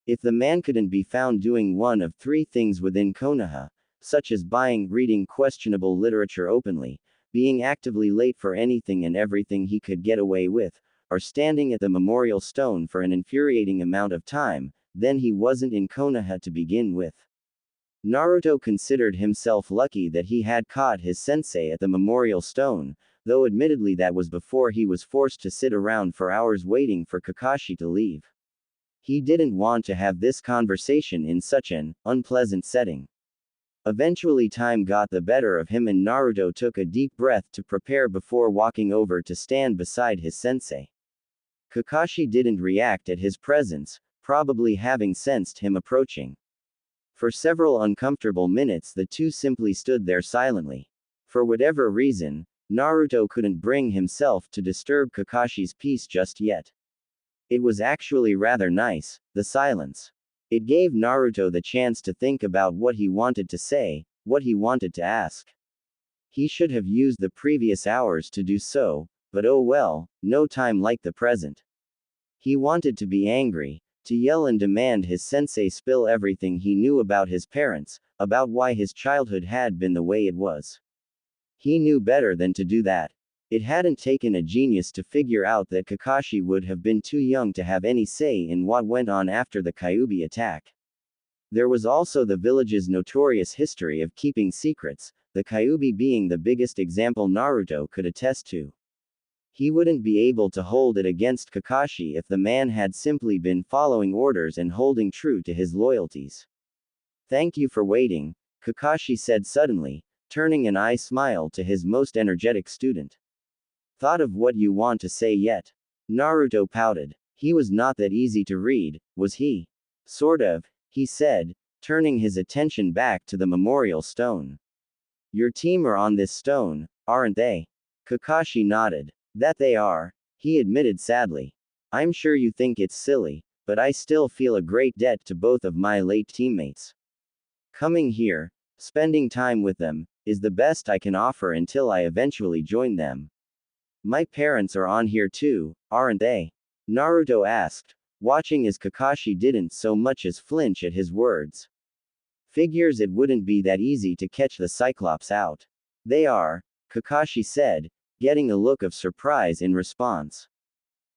If the man couldn't be found doing one of 3 things within Konoha, such as reading questionable literature openly, being actively late for anything and everything he could get away with, or standing at the memorial stone for an infuriating amount of time, then he wasn't in Konoha to begin with. Naruto considered himself lucky that he had caught his sensei at the memorial stone, though admittedly that was before he was forced to sit around for hours waiting for Kakashi to leave. He didn't want to have this conversation in such an unpleasant setting. Eventually time got the better of him and Naruto took a deep breath to prepare before walking over to stand beside his sensei. Kakashi didn't react at his presence, probably having sensed him approaching. For several uncomfortable minutes the two simply stood there silently. For whatever reason, Naruto couldn't bring himself to disturb Kakashi's peace just yet. It was actually rather nice, the silence. It gave Naruto the chance to think about what he wanted to say, what he wanted to ask. He should have used the previous hours to do so, but oh well, no time like the present. He wanted to be angry, to yell and demand his sensei spill everything he knew about his parents, about why his childhood had been the way it was. He knew better than to do that. It hadn't taken a genius to figure out that Kakashi would have been too young to have any say in what went on after the Kyuubi attack. There was also the village's notorious history of keeping secrets, the Kyuubi being the biggest example Naruto could attest to. He wouldn't be able to hold it against Kakashi if the man had simply been following orders and holding true to his loyalties. Thank you for waiting, Kakashi said suddenly, turning an eye smile to his most energetic student. Thought of what you want to say yet? Naruto pouted. He was not that easy to read, was he? Sort of, he said, turning his attention back to the memorial stone. Your team are on this stone, aren't they? Kakashi nodded. That they are, he admitted sadly. I'm sure you think it's silly, but I still feel a great debt to both of my late teammates. Coming here, spending time with them, is the best I can offer until I eventually join them. My parents are on here too, aren't they? Naruto asked, watching as Kakashi didn't so much as flinch at his words. Figures it wouldn't be that easy to catch the Cyclops out. They are, Kakashi said, getting a look of surprise in response.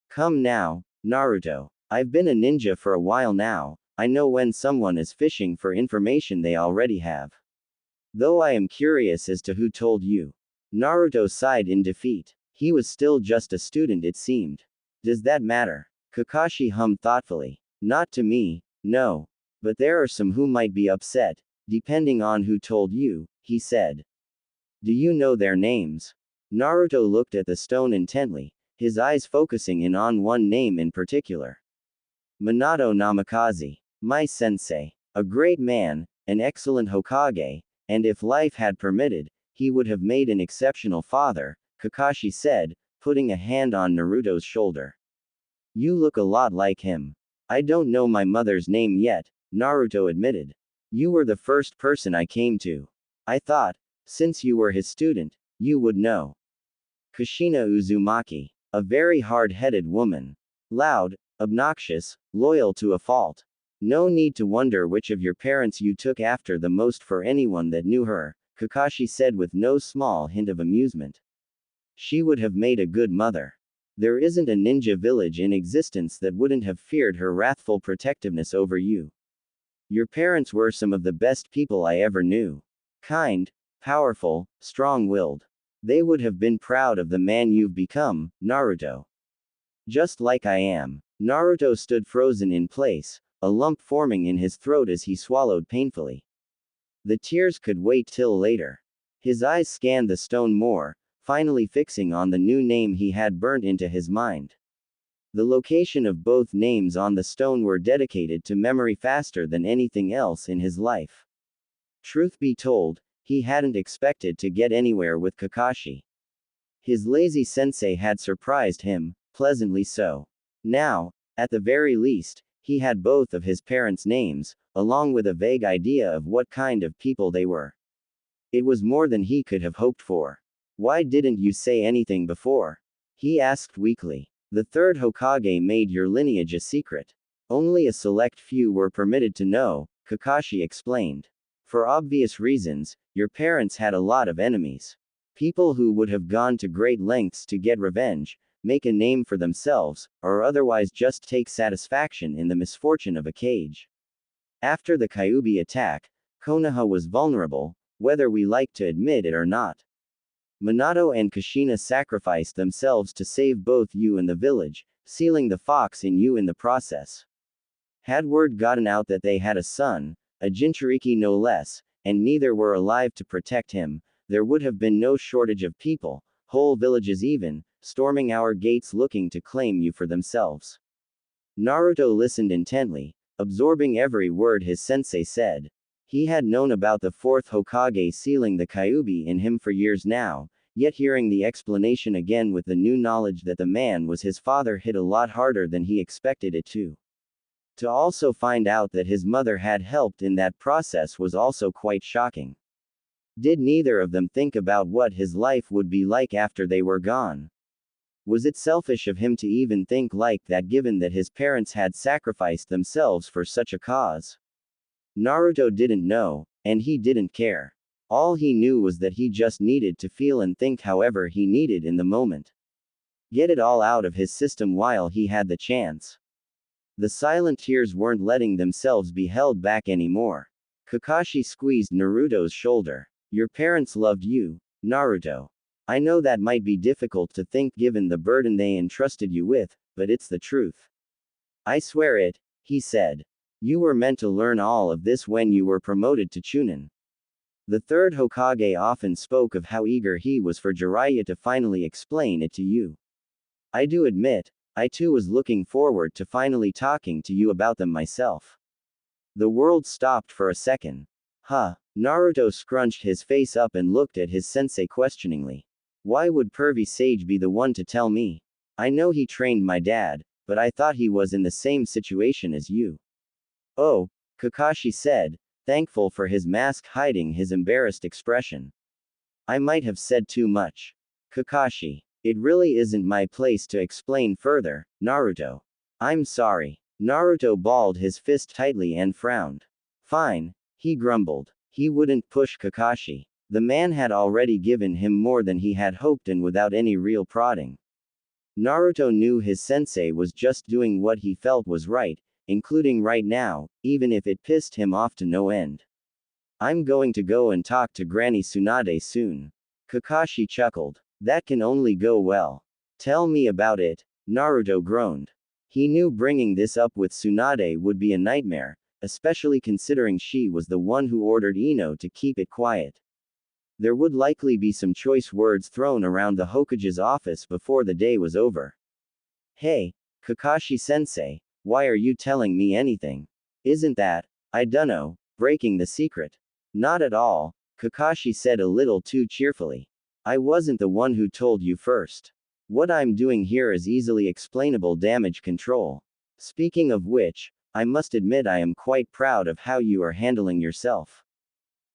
Come now, Naruto. I've been a ninja for a while now, I know when someone is fishing for information they already have. Though I am curious as to who told you. Naruto sighed in defeat. He was still just a student it seemed. Does that matter? Kakashi hummed thoughtfully. Not to me, no. But there are some who might be upset, depending on who told you, he said. Do you know their names? Naruto looked at the stone intently, his eyes focusing in on one name in particular. Minato Namikaze. My sensei. A great man, an excellent Hokage, and if life had permitted, he would have made an exceptional father, Kakashi said, putting a hand on Naruto's shoulder. You look a lot like him. I don't know my mother's name yet, Naruto admitted. You were the first person I came to. I thought, since you were his student, you would know. Kushina Uzumaki. A very hard-headed woman. Loud, obnoxious, loyal to a fault. No need to wonder which of your parents you took after the most for anyone that knew her, Kakashi said with no small hint of amusement. She would have made a good mother. There isn't a ninja village in existence that wouldn't have feared her wrathful protectiveness over you. Your parents were some of the best people I ever knew. Kind, powerful, strong-willed. They would have been proud of the man you've become, Naruto. Just like I am. Naruto stood frozen in place, a lump forming in his throat as he swallowed painfully. The tears could wait till later. His eyes scanned the stone more, finally fixing on the new name he had burnt into his mind. The location of both names on the stone were dedicated to memory faster than anything else in his life. Truth be told, he hadn't expected to get anywhere with Kakashi. His lazy sensei had surprised him, pleasantly so. Now, at the very least, he had both of his parents' names, along with a vague idea of what kind of people they were. It was more than he could have hoped for. Why didn't you say anything before? He asked weakly. The third Hokage made your lineage a secret. Only a select few were permitted to know, Kakashi explained. For obvious reasons, your parents had a lot of enemies. People who would have gone to great lengths to get revenge, make a name for themselves, or otherwise just take satisfaction in the misfortune of a cage. After the Kyuubi attack, Konoha was vulnerable, whether we like to admit it or not. Minato and Kushina sacrificed themselves to save both you and the village, sealing the fox in you in the process. Had word gotten out that they had a son, a Jinchuriki no less, and neither were alive to protect him, there would have been no shortage of people, whole villages even, storming our gates looking to claim you for themselves. Naruto listened intently, absorbing every word his sensei said. He had known about the fourth Hokage sealing the Kyuubi in him for years now, yet hearing the explanation again with the new knowledge that the man was his father hit a lot harder than he expected it to. To also find out that his mother had helped in that process was also quite shocking. Did neither of them think about what his life would be like after they were gone? Was it selfish of him to even think like that given that his parents had sacrificed themselves for such a cause? Naruto didn't know, and he didn't care. All he knew was that he just needed to feel and think however he needed in the moment. Get it all out of his system while he had the chance. The silent tears weren't letting themselves be held back anymore. Kakashi squeezed Naruto's shoulder. Your parents loved you, Naruto. I know that might be difficult to think given the burden they entrusted you with, but it's the truth. I swear it, he said. You were meant to learn all of this when you were promoted to Chunin. The third Hokage often spoke of how eager he was for Jiraiya to finally explain it to you. I do admit, I too was looking forward to finally talking to you about them myself. The world stopped for a second. Huh. Naruto scrunched his face up and looked at his sensei questioningly. Why would Pervy Sage be the one to tell me? I know he trained my dad, but I thought he was in the same situation as you. Oh, Kakashi said, thankful for his mask hiding his embarrassed expression. I might have said too much. Kakashi. It really isn't my place to explain further, Naruto. I'm sorry. Naruto balled his fist tightly and frowned. Fine, he grumbled. He wouldn't push Kakashi. The man had already given him more than he had hoped and without any real prodding. Naruto knew his sensei was just doing what he felt was right, including right now, even if it pissed him off to no end. I'm going to go and talk to Granny Tsunade soon. Kakashi chuckled. That can only go well. Tell me about it, Naruto groaned. He knew bringing this up with Tsunade would be a nightmare, especially considering she was the one who ordered Ino to keep it quiet. There would likely be some choice words thrown around the Hokage's office before the day was over. Hey, Kakashi-sensei, why are you telling me anything? Isn't that, I dunno, breaking the secret? Not at all, Kakashi said a little too cheerfully. I wasn't the one who told you first. What I'm doing here is easily explainable damage control. Speaking of which, I must admit I am quite proud of how you are handling yourself.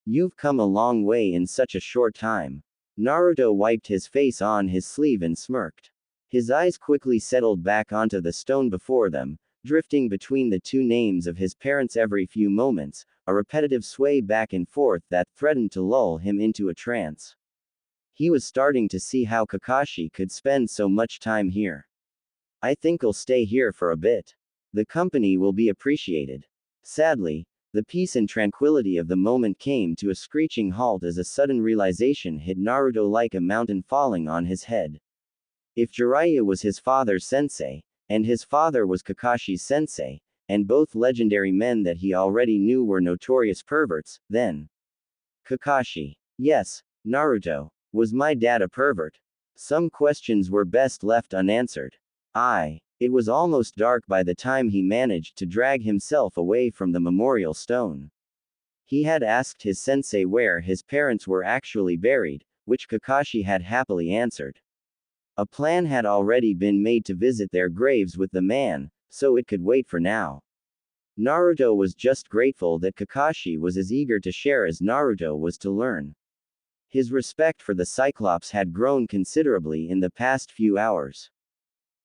You've come a long way in such a short time. Naruto wiped his face on his sleeve and smirked. His eyes quickly settled back onto the stone before them, drifting between the two names of his parents every few moments, a repetitive sway back and forth that threatened to lull him into a trance. He was starting to see how Kakashi could spend so much time here. I think I'll stay here for a bit. The company will be appreciated. Sadly, the peace and tranquility of the moment came to a screeching halt as a sudden realization hit Naruto like a mountain falling on his head. If Jiraiya was his father's sensei, and his father was Kakashi's sensei, and both legendary men that he already knew were notorious perverts, then Kakashi. Yes, Naruto. Was my dad a pervert? Some questions were best left unanswered. It was almost dark by the time he managed to drag himself away from the memorial stone. He had asked his sensei where his parents were actually buried, which Kakashi had happily answered. A plan had already been made to visit their graves with the man, so it could wait for now. Naruto was just grateful that Kakashi was as eager to share as Naruto was to learn. His respect for the Cyclops had grown considerably in the past few hours.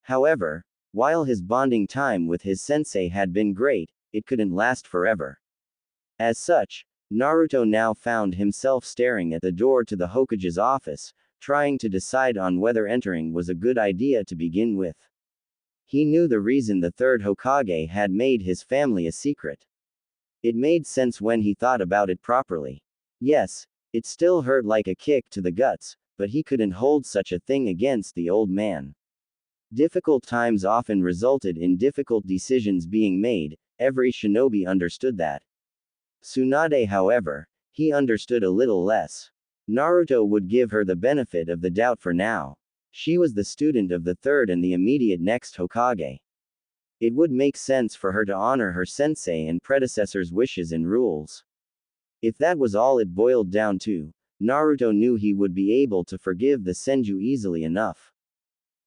However, while his bonding time with his sensei had been great, it couldn't last forever. As such, Naruto now found himself staring at the door to the Hokage's office, trying to decide on whether entering was a good idea to begin with. He knew the reason the third Hokage had made his family a secret. It made sense when he thought about it properly. Yes, it still hurt like a kick to the guts, but he couldn't hold such a thing against the old man. Difficult times often resulted in difficult decisions being made, every shinobi understood that. Tsunade, however, he understood a little less. Naruto would give her the benefit of the doubt for now. She was the student of the third and the immediate next Hokage. It would make sense for her to honor her sensei and predecessor's wishes and rules. If that was all it boiled down to, Naruto knew he would be able to forgive the Senju easily enough.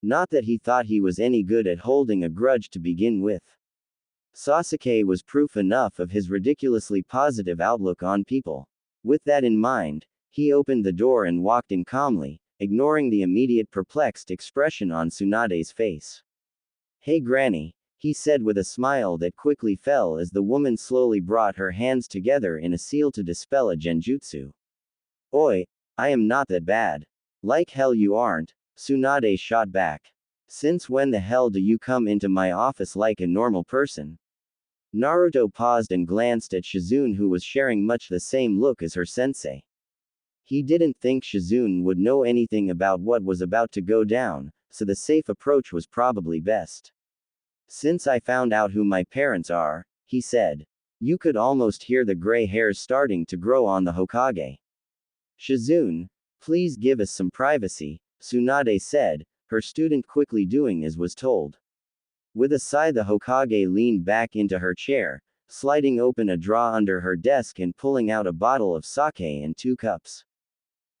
Not that he thought he was any good at holding a grudge to begin with. Sasuke was proof enough of his ridiculously positive outlook on people. With that in mind, he opened the door and walked in calmly, ignoring the immediate perplexed expression on Tsunade's face. "Hey Granny," he said with a smile that quickly fell as the woman slowly brought her hands together in a seal to dispel a genjutsu. "Oi, I am not that bad." "Like hell you aren't," Tsunade shot back. "Since when the hell do you come into my office like a normal person?" Naruto paused and glanced at Shizune, who was sharing much the same look as her sensei. He didn't think Shizune would know anything about what was about to go down, so the safe approach was probably best. "Since I found out who my parents are," he said. You could almost hear the gray hairs starting to grow on the Hokage. "Shizune, please give us some privacy," Tsunade said, her student quickly doing as was told. With a sigh, the Hokage leaned back into her chair, sliding open a drawer under her desk and pulling out a bottle of sake and 2 cups.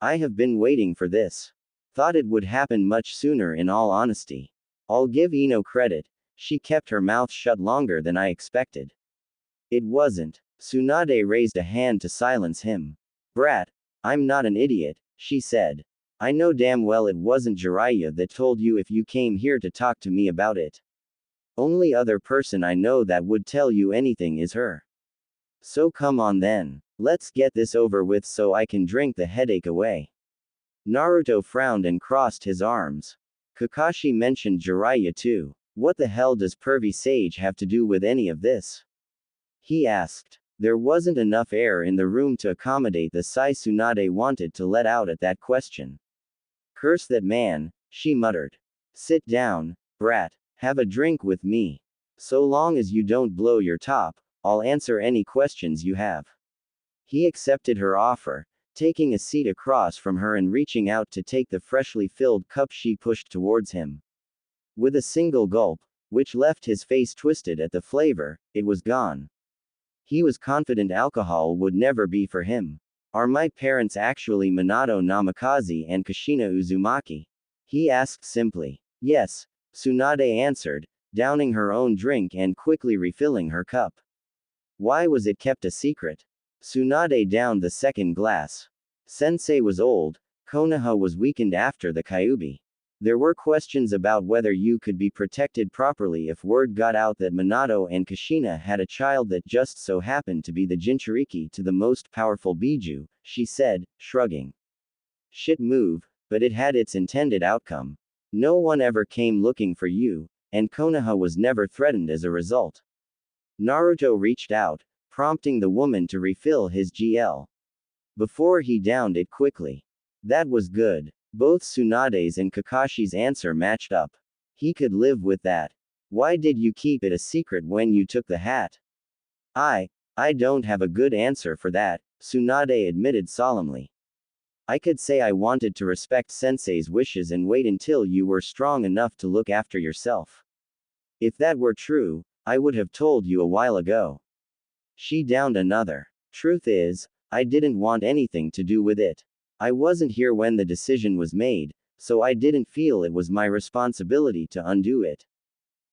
"I have been waiting for this. Thought it would happen much sooner, in all honesty. I'll give Ino credit, she kept her mouth shut longer than I expected." "It wasn't." Tsunade raised a hand to silence him. "Brat, I'm not an idiot," she said. "I know damn well it wasn't Jiraiya that told you if you came here to talk to me about it. Only other person I know that would tell you anything is her. So come on then. Let's get this over with so I can drink the headache away." Naruto frowned and crossed his arms. "Kakashi mentioned Jiraiya too. What the hell does pervy sage have to do with any of this?" he asked. There wasn't enough air in the room to accommodate the sigh Tsunade wanted to let out at that question. "Curse that man," she muttered. "Sit down, brat. Have a drink with me. So long as you don't blow your top, I'll answer any questions you have." He accepted her offer, taking a seat across from her and reaching out to take the freshly filled cup she pushed towards him. With a single gulp, which left his face twisted at the flavor, it was gone. He was confident alcohol would never be for him. "Are my parents actually Minato Namikaze and Kushina Uzumaki?" he asked simply. "Yes," Tsunade answered, downing her own drink and quickly refilling her cup. "Why was it kept a secret?" Tsunade downed the second glass. "Sensei was old, Konoha was weakened after the Kyuubi. There were questions about whether you could be protected properly if word got out that Minato and Kushina had a child that just so happened to be the Jinchuriki to the most powerful Biju," she said, shrugging. "Shit move, but it had its intended outcome. No one ever came looking for you, and Konoha was never threatened as a result." Naruto reached out, prompting the woman to refill his GL. Before he downed it quickly. That was good. Both Tsunade's and Kakashi's answer matched up. He could live with that. "Why did you keep it a secret when you took the hat?" I don't have a good answer for that," Tsunade admitted solemnly. "I could say I wanted to respect Sensei's wishes and wait until you were strong enough to look after yourself. If that were true, I would have told you a while ago." She downed another. "Truth is, I didn't want anything to do with it. I wasn't here when the decision was made, so I didn't feel it was my responsibility to undo it.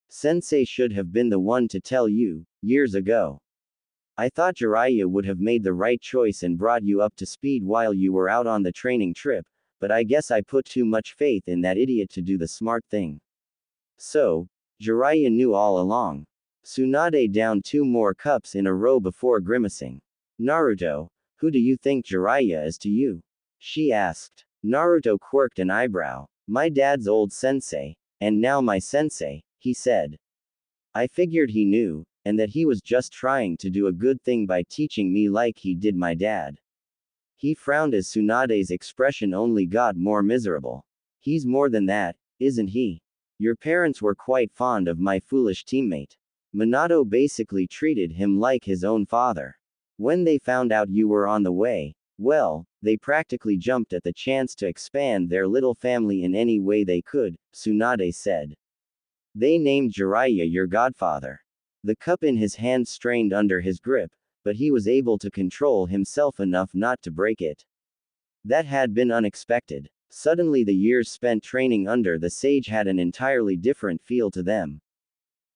Sensei should have been the one to tell you, years ago. I thought Jiraiya would have made the right choice and brought you up to speed while you were out on the training trip, but I guess I put too much faith in that idiot to do the smart thing." "So, Jiraiya knew all along." Tsunade downed 2 more cups in a row before grimacing. "Naruto, who do you think Jiraiya is to you?" she asked. Naruto quirked an eyebrow. "My dad's old sensei, and now my sensei," he said. "I figured he knew, and that he was just trying to do a good thing by teaching me like he did my dad." He frowned as Tsunade's expression only got more miserable. "He's more than that, isn't he? Your parents were quite fond of my foolish teammate. Minato basically treated him like his own father. When they found out you were on the way, well, they practically jumped at the chance to expand their little family in any way they could, Tsunade said. They named Jiraiya your godfather. The cup in his hand strained under his grip, but he was able to control himself enough not to break it. That had been unexpected. Suddenly the years spent training under the sage had an entirely different feel to them.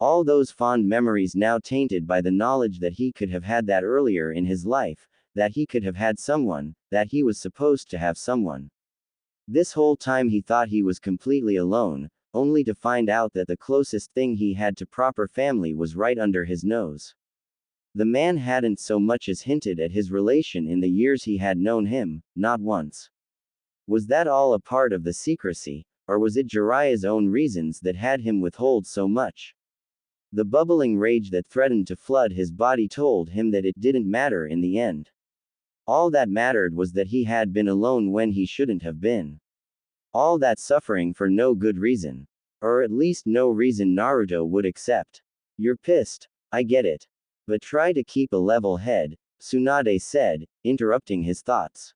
All those fond memories now tainted by the knowledge that he could have had that earlier in his life, that he could have had someone, that he was supposed to have someone. This whole time he thought he was completely alone, only to find out that the closest thing he had to proper family was right under his nose. The man hadn't so much as hinted at his relation in the years he had known him, not once. Was that all a part of the secrecy, or was it Jiraiya's own reasons that had him withhold so much? The bubbling rage that threatened to flood his body told him that it didn't matter in the end. All that mattered was that he had been alone when he shouldn't have been. All that suffering for no good reason. Or at least no reason Naruto would accept. You're pissed, I get it. But try to keep a level head, Tsunade said, interrupting his thoughts.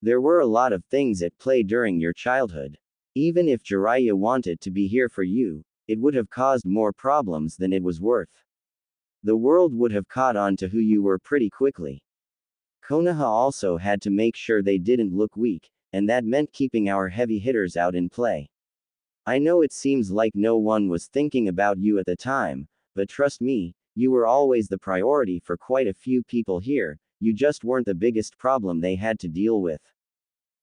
There were a lot of things at play during your childhood. Even if Jiraiya wanted to be here for you, it would have caused more problems than it was worth. The world would have caught on to who you were pretty quickly. Konoha also had to make sure they didn't look weak, and that meant keeping our heavy hitters out in play. I know it seems like no one was thinking about you at the time, but trust me, you were always the priority for quite a few people here, you just weren't the biggest problem they had to deal with.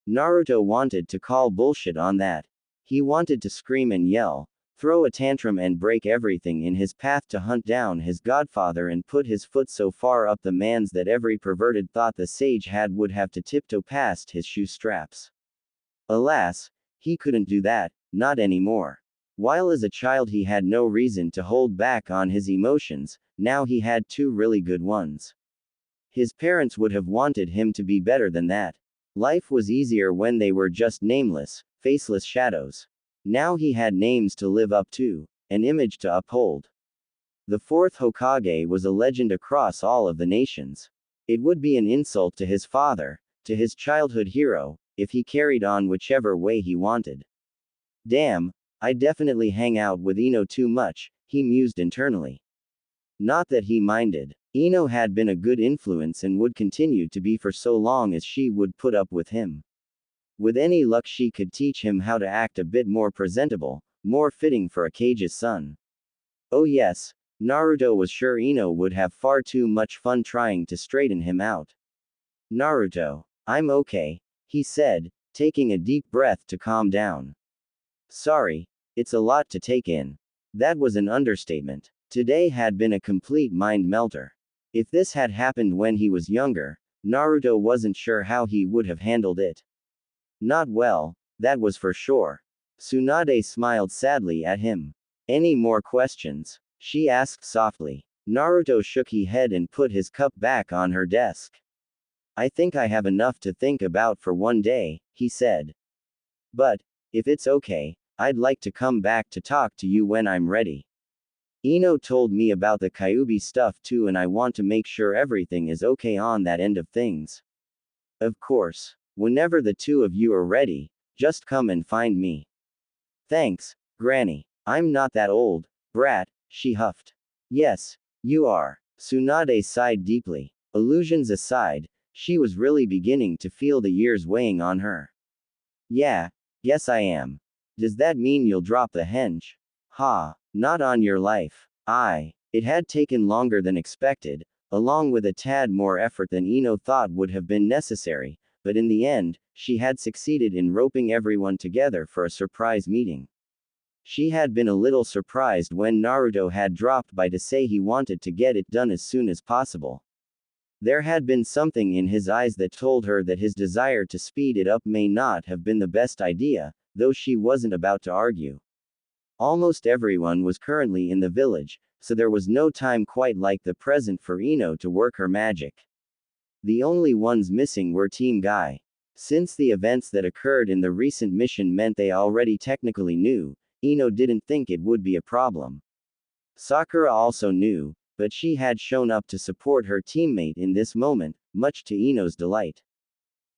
Naruto wanted to call bullshit on that. He wanted to scream and yell, throw a tantrum and break everything in his path to hunt down his godfather and put his foot so far up the man's that every perverted thought the sage had would have to tiptoe past his shoe straps. Alas, he couldn't do that, not anymore. While as a child he had no reason to hold back on his emotions, now he had two really good ones. His parents would have wanted him to be better than that. Life was easier when they were just nameless, faceless shadows. Now he had names to live up to, an image to uphold. The fourth Hokage was a legend across all of the nations. It would be an insult to his father, to his childhood hero, if he carried on whichever way he wanted. Damn, I definitely hang out with Ino too much, he mused internally. Not that he minded. Ino had been a good influence and would continue to be for so long as she would put up with him. With any luck she could teach him how to act a bit more presentable, more fitting for a Kage's son. Oh yes, Naruto was sure Ino would have far too much fun trying to straighten him out. Naruto, I'm okay, he said, taking a deep breath to calm down. Sorry, it's a lot to take in. That was an understatement. Today had been a complete mind melter. If this had happened when he was younger, Naruto wasn't sure how he would have handled it. Not well, that was for sure. Tsunade smiled sadly at him. Any more questions? She asked softly. Naruto shook his head and put his cup back on her desk. I think I have enough to think about for one day, he said. But, if it's okay, I'd like to come back to talk to you when I'm ready. Ino told me about the Kyuubi stuff too and I want to make sure everything is okay on that end of things. Of course. Whenever the two of you are ready, just come and find me. Thanks, Granny. I'm not that old, brat, she huffed. Yes, you are. Tsunade sighed deeply. Illusions aside, she was really beginning to feel the years weighing on her. Yeah, guess I am. Does that mean you'll drop the henge? Ha, not on your life. It had taken longer than expected, along with a tad more effort than Ino thought would have been necessary. But in the end, she had succeeded in roping everyone together for a surprise meeting. She had been a little surprised when Naruto had dropped by to say he wanted to get it done as soon as possible. There had been something in his eyes that told her that his desire to speed it up may not have been the best idea, though she wasn't about to argue. Almost everyone was currently in the village, so there was no time quite like the present for Ino to work her magic. The only ones missing were Team Guy. Since the events that occurred in the recent mission meant they already technically knew, Ino didn't think it would be a problem. Sakura also knew, but she had shown up to support her teammate in this moment, much to Ino's delight.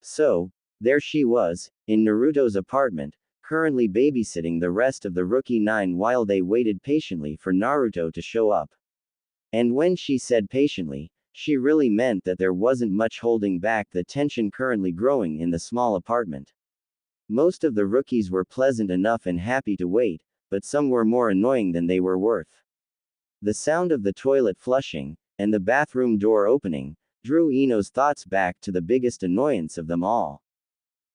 So, there she was, in Naruto's apartment, currently babysitting the rest of the Rookie 9 while they waited patiently for Naruto to show up. And when she said patiently, she really meant that there wasn't much holding back the tension currently growing in the small apartment. Most of the rookies were pleasant enough and happy to wait, but some were more annoying than they were worth. The sound of the toilet flushing, and the bathroom door opening, drew Ino's thoughts back to the biggest annoyance of them all.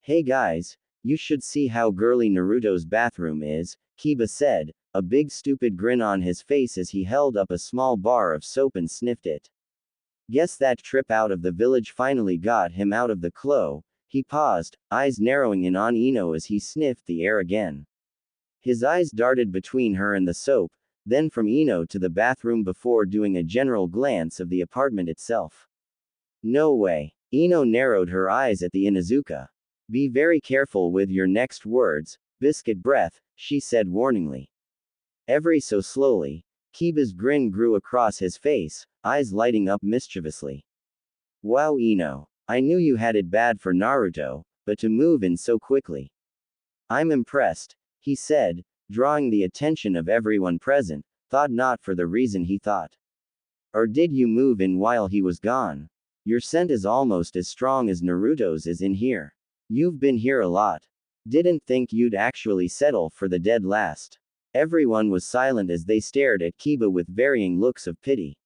Hey guys, you should see how girly Naruto's bathroom is, Kiba said, a big stupid grin on his face as he held up a small bar of soap and sniffed it. Guess that trip out of the village finally got him out of the clo. He paused, eyes narrowing in on Ino as he sniffed the air again. His eyes darted between her and the soap, then from Ino to the bathroom before doing a general glance of the apartment itself. No way. Ino narrowed her eyes at the Inuzuka. Be very careful with your next words, biscuit breath, she said warningly. Every so slowly, Kiba's grin grew across his face, eyes lighting up mischievously. Wow Ino, I knew you had it bad for Naruto, but to move in so quickly. I'm impressed, he said, drawing the attention of everyone present, thought not for the reason he thought. Or did you move in while he was gone? Your scent is almost as strong as Naruto's is in here. You've been here a lot. Didn't think you'd actually settle for the dead last. Everyone was silent as they stared at Kiba with varying looks of pity.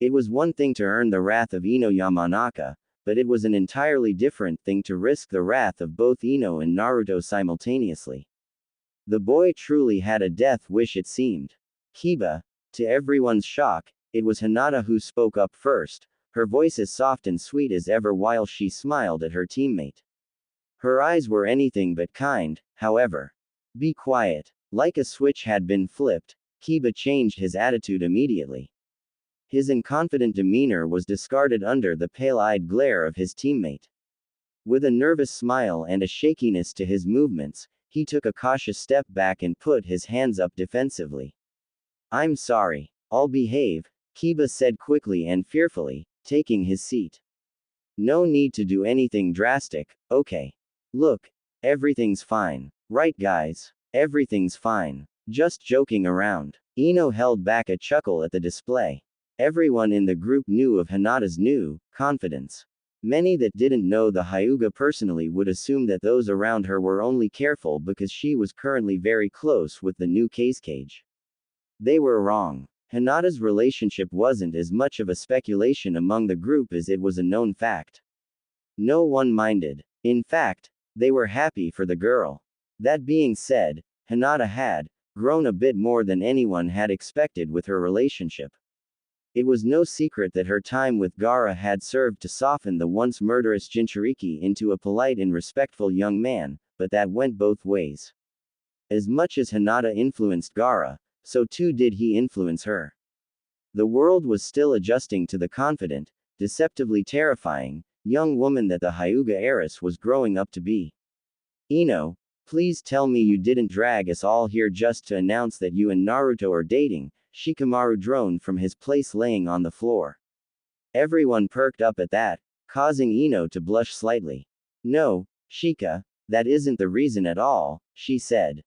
It was one thing to earn the wrath of Ino Yamanaka, but it was an entirely different thing to risk the wrath of both Ino and Naruto simultaneously. The boy truly had a death wish it seemed. Kiba, to everyone's shock, it was Hinata who spoke up first, her voice as soft and sweet as ever while she smiled at her teammate. Her eyes were anything but kind, however. Be quiet. Like a switch had been flipped, Kiba changed his attitude immediately. His inconfident demeanor was discarded under the pale-eyed glare of his teammate. With a nervous smile and a shakiness to his movements, he took a cautious step back and put his hands up defensively. I'm sorry. I'll behave, Kiba said quickly and fearfully, taking his seat. No need to do anything drastic, okay? Look, everything's fine. Right guys? Everything's fine. Just joking around. Ino held back a chuckle at the display. Everyone in the group knew of Hinata's new confidence. Many that didn't know the Hyuga personally would assume that those around her were only careful because she was currently very close with the new cage. They were wrong. Hinata's relationship wasn't as much of a speculation among the group as it was a known fact. No one minded. In fact, they were happy for the girl. That being said, Hinata had grown a bit more than anyone had expected with her relationship. It was no secret that her time with Gaara had served to soften the once murderous Jinchuriki into a polite and respectful young man, but that went both ways. As much as Hinata influenced Gaara, so too did he influence her. The world was still adjusting to the confident, deceptively terrifying, young woman that the Hyuga heiress was growing up to be. Ino, please tell me you didn't drag us all here just to announce that you and Naruto are dating, Shikamaru droned from his place laying on the floor. Everyone perked up at that, causing Ino to blush slightly. No, Shika, that isn't the reason at all, she said.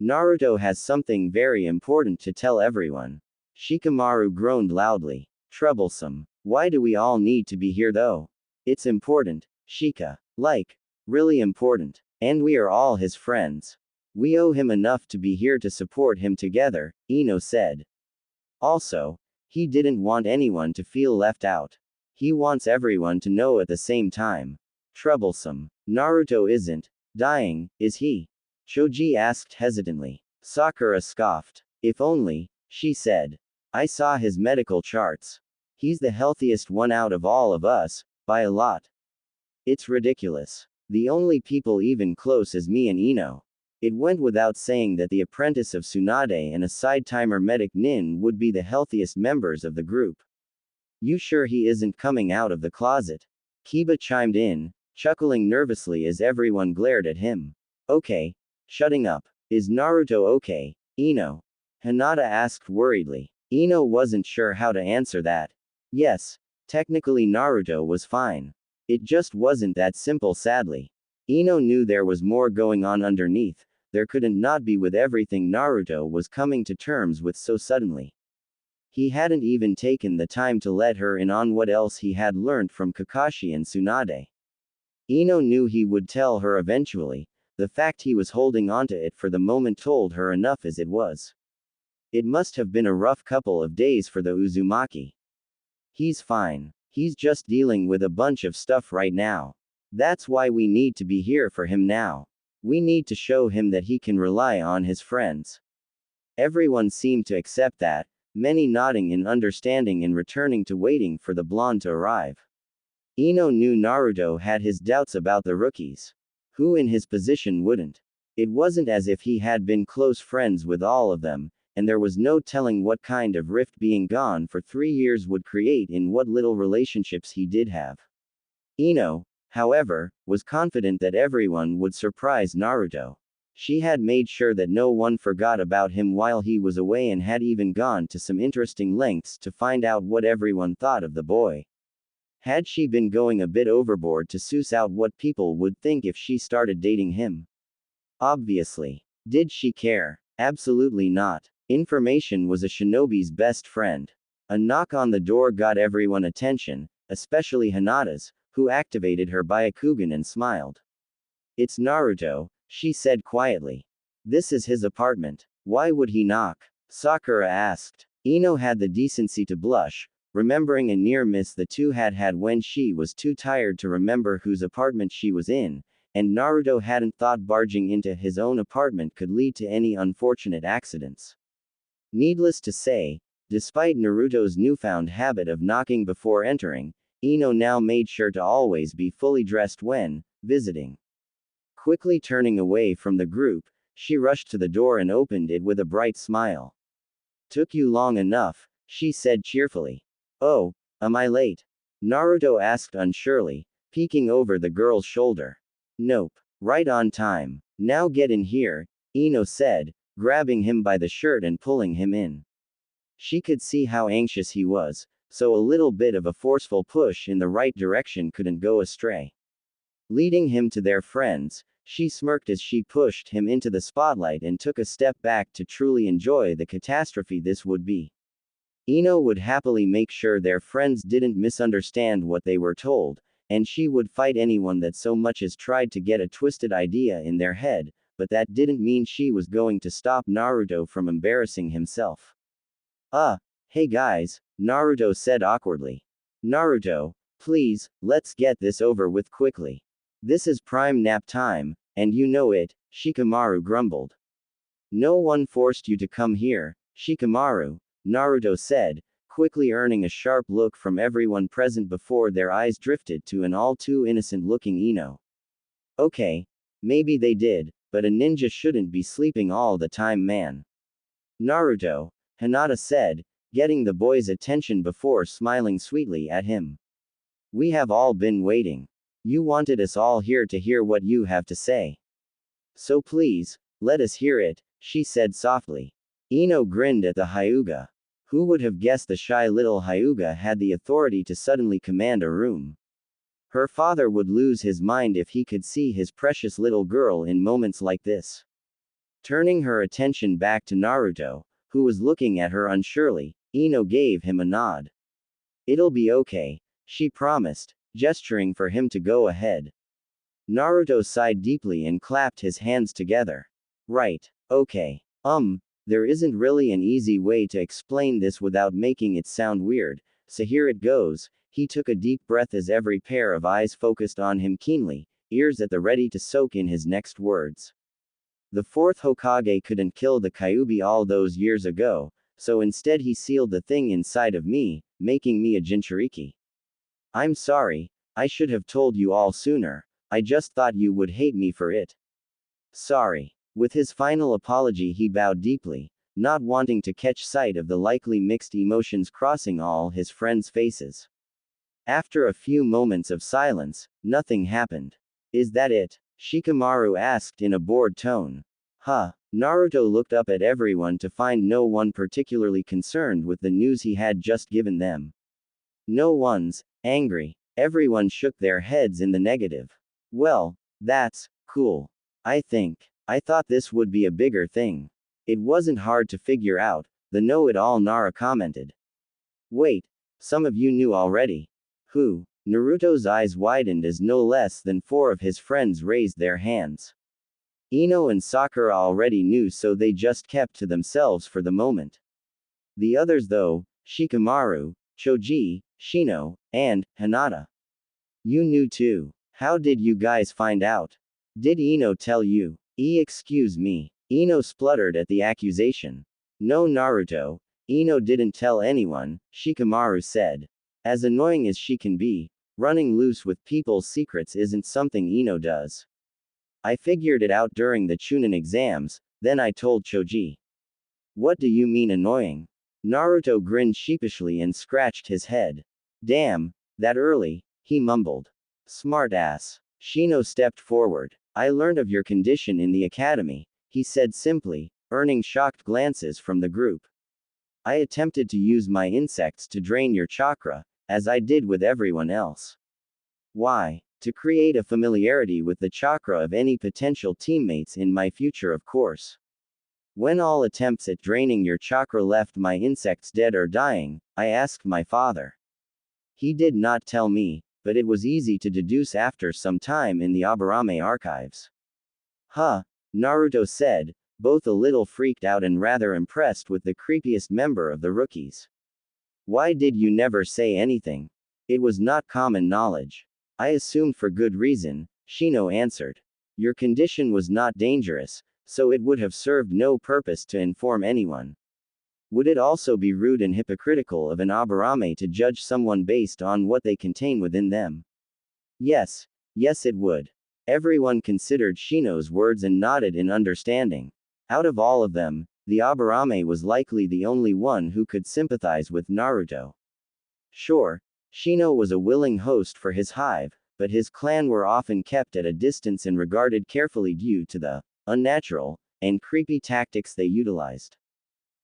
Naruto has something very important to tell everyone. Shikamaru groaned loudly. Troublesome. Why do we all need to be here though? It's important, Shika. Like, really important. And we are all his friends. We owe him enough to be here to support him together, Ino said. Also, he didn't want anyone to feel left out. He wants everyone to know at the same time. Troublesome. Naruto isn't dying, is he? Choji asked hesitantly. Sakura scoffed. If only, she said. I saw his medical charts. He's the healthiest one out of all of us, by a lot. It's ridiculous. The only people even close is me and Ino. It went without saying that the apprentice of Tsunade and a side-timer medic Nin would be the healthiest members of the group. You sure he isn't coming out of the closet? Kiba chimed in, chuckling nervously as everyone glared at him. Okay. Shutting up. Is Naruto okay, Ino? Hinata asked worriedly. Ino wasn't sure how to answer that. Yes, technically Naruto was fine. It just wasn't that simple, sadly. Ino knew there was more going on underneath, there couldn't not be with everything Naruto was coming to terms with so suddenly. He hadn't even taken the time to let her in on what else he had learned from Kakashi and Tsunade. Ino knew he would tell her eventually, the fact he was holding onto it for the moment told her enough as it was. It must have been a rough couple of days for the Uzumaki. He's fine. He's just dealing with a bunch of stuff right now. That's why we need to be here for him now. We need to show him that he can rely on his friends. Everyone seemed to accept that, many nodding in understanding and returning to waiting for the blonde to arrive. Ino knew Naruto had his doubts about the rookies. Who in his position wouldn't? It wasn't as if he had been close friends with all of them, and there was no telling what kind of rift being gone for 3 years would create in what little relationships he did have. Ino, however, was confident that everyone would surprise Naruto. She had made sure that no one forgot about him while he was away and had even gone to some interesting lengths to find out what everyone thought of the boy. Had she been going a bit overboard to suss out what people would think if she started dating him? Obviously. Did she care? Absolutely not. Information was a shinobi's best friend. A knock on the door got everyone's attention, especially Hinata's, who activated her Byakugan and smiled. It's Naruto, she said quietly. This is his apartment. Why would he knock? Sakura asked. Ino had the decency to blush, remembering a near miss the two had had when she was too tired to remember whose apartment she was in, and Naruto hadn't thought barging into his own apartment could lead to any unfortunate accidents. Needless to say, despite Naruto's newfound habit of knocking before entering, Ino now made sure to always be fully dressed when visiting. Quickly turning away from the group, she rushed to the door and opened it with a bright smile. Took you long enough, she said cheerfully. Oh, am I late? Naruto asked unsurely, peeking over the girl's shoulder. Nope. Right on time. Now get in here, Ino said, grabbing him by the shirt and pulling him in. She could see how anxious he was, so a little bit of a forceful push in the right direction couldn't go astray. Leading him to their friends, she smirked as she pushed him into the spotlight and took a step back to truly enjoy the catastrophe this would be. Ino would happily make sure their friends didn't misunderstand what they were told, and she would fight anyone that so much as tried to get a twisted idea in their head, but that didn't mean she was going to stop Naruto from embarrassing himself. Hey guys, Naruto said awkwardly. Naruto, please, let's get this over with quickly. This is prime nap time, and you know it, Shikamaru grumbled. No one forced you to come here, Shikamaru, Naruto said, quickly earning a sharp look from everyone present before their eyes drifted to an all too innocent looking Ino. Okay, maybe they did, but a ninja shouldn't be sleeping all the time, man. Naruto, Hinata said, getting the boy's attention before smiling sweetly at him. We have all been waiting. You wanted us all here to hear what you have to say. So please, let us hear it, she said softly. Ino grinned at the Hyuga. Who would have guessed the shy little Hyuga had the authority to suddenly command a room? Her father would lose his mind if he could see his precious little girl in moments like this. Turning her attention back to Naruto, who was looking at her unsurely, Ino gave him a nod. It'll be okay, she promised, gesturing for him to go ahead. Naruto sighed deeply and clapped his hands together. Right, okay. There isn't really an easy way to explain this without making it sound weird, so here it goes. He took a deep breath as every pair of eyes focused on him keenly, ears at the ready to soak in his next words. The fourth Hokage couldn't kill the Kyuubi all those years ago, so instead he sealed the thing inside of me, making me a Jinchuriki. I'm sorry, I should have told you all sooner, I just thought you would hate me for it. Sorry. With his final apology he bowed deeply, not wanting to catch sight of the likely mixed emotions crossing all his friends' faces. After a few moments of silence, nothing happened. Is that it? Shikamaru asked in a bored tone. Naruto looked up at everyone to find no one particularly concerned with the news he had just given them. No one's angry. Everyone shook their heads in the negative. Well, that's cool. I think. I thought this would be a bigger thing. It wasn't hard to figure out, the know-it-all Nara commented. Wait, some of you knew already. Who? Naruto's eyes widened as no less than 4 of his friends raised their hands. Ino and Sakura already knew, so they just kept to themselves for the moment. The others though, Shikamaru, Choji, Shino, and Hinata. You knew too. How did you guys find out? Did Ino tell you? Excuse me. Ino spluttered at the accusation. No, Naruto. Ino didn't tell anyone, Shikamaru said. As annoying as she can be, running loose with people's secrets isn't something Ino does. I figured it out during the Chunin exams, then I told Choji. What do you mean annoying? Naruto grinned sheepishly and scratched his head. Damn, that early, he mumbled. Smart ass. Shino stepped forward. I learned of your condition in the academy, he said simply, earning shocked glances from the group. I attempted to use my insects to drain your chakra, as I did with everyone else. Why? To create a familiarity with the chakra of any potential teammates in my future, of course. When all attempts at draining your chakra left my insects dead or dying, I asked my father. He did not tell me, but it was easy to deduce after some time in the Aburame archives. Huh, Naruto said, both a little freaked out and rather impressed with the creepiest member of the rookies. Why did you never say anything? It was not common knowledge. I assumed for good reason, Shino answered. Your condition was not dangerous, so it would have served no purpose to inform anyone. Would it also be rude and hypocritical of an Aburame to judge someone based on what they contain within them? Yes, yes it would. Everyone considered Shino's words and nodded in understanding. Out of all of them, the Aburame was likely the only one who could sympathize with Naruto. Sure, Shino was a willing host for his hive, but his clan were often kept at a distance and regarded carefully due to the unnatural and creepy tactics they utilized.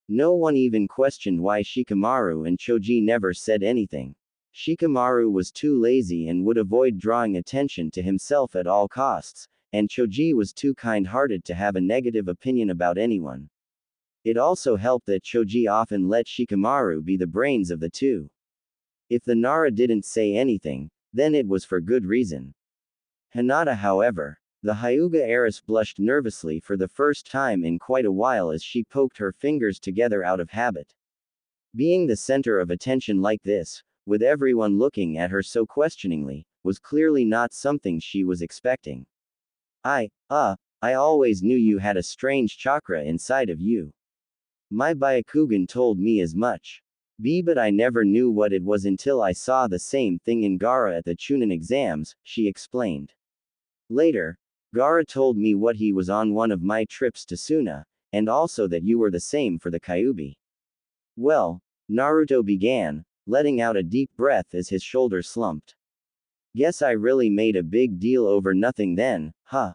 No one even questioned why Shikamaru and Choji never said anything. Shikamaru was too lazy and would avoid drawing attention to himself at all costs, and Choji was too kind-hearted to have a negative opinion about anyone. It also helped that Choji often let Shikamaru be the brains of the two. If the Nara didn't say anything, then it was for good reason. Hinata, however, the Hyuga heiress blushed nervously for the first time in quite a while as she poked her fingers together out of habit. Being the center of attention like this, with everyone looking at her so questioningly, was clearly not something she was expecting. I always knew you had a strange chakra inside of you. My Byakugan told me as much. But I never knew what it was until I saw the same thing in Gaara at the Chunin exams, she explained. Later, Gaara told me what he was on one of my trips to Suna, and also that you were the same for the Kyuubi. Well, Naruto began, letting out a deep breath as his shoulders slumped. Guess I really made a big deal over nothing then, huh?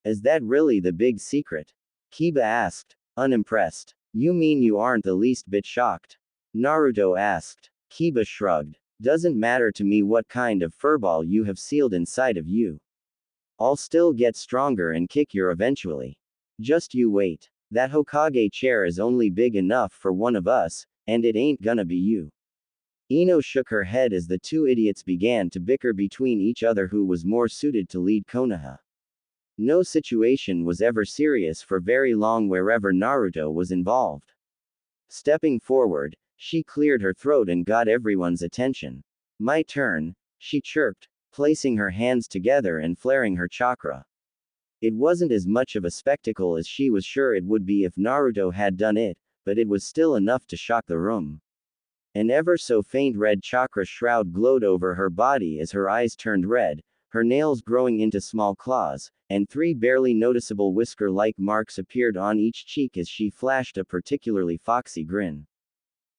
Is that really the big secret? Kiba asked, unimpressed. You mean you aren't the least bit shocked? Naruto asked. Kiba shrugged. Doesn't matter to me what kind of furball you have sealed inside of you. I'll still get stronger and kick your eventually. Just you wait. That Hokage chair is only big enough for one of us, and it ain't gonna be you. Ino shook her head as the two idiots began to bicker between each other who was more suited to lead Konoha. No situation was ever serious for very long wherever Naruto was involved. Stepping forward, she cleared her throat and got everyone's attention. My turn, she chirped, placing her hands together and flaring her chakra. It wasn't as much of a spectacle as she was sure it would be if Naruto had done it, but it was still enough to shock the room. An ever so faint red chakra shroud glowed over her body as her eyes turned red, her nails growing into small claws, and 3 barely noticeable whisker-like marks appeared on each cheek as she flashed a particularly foxy grin.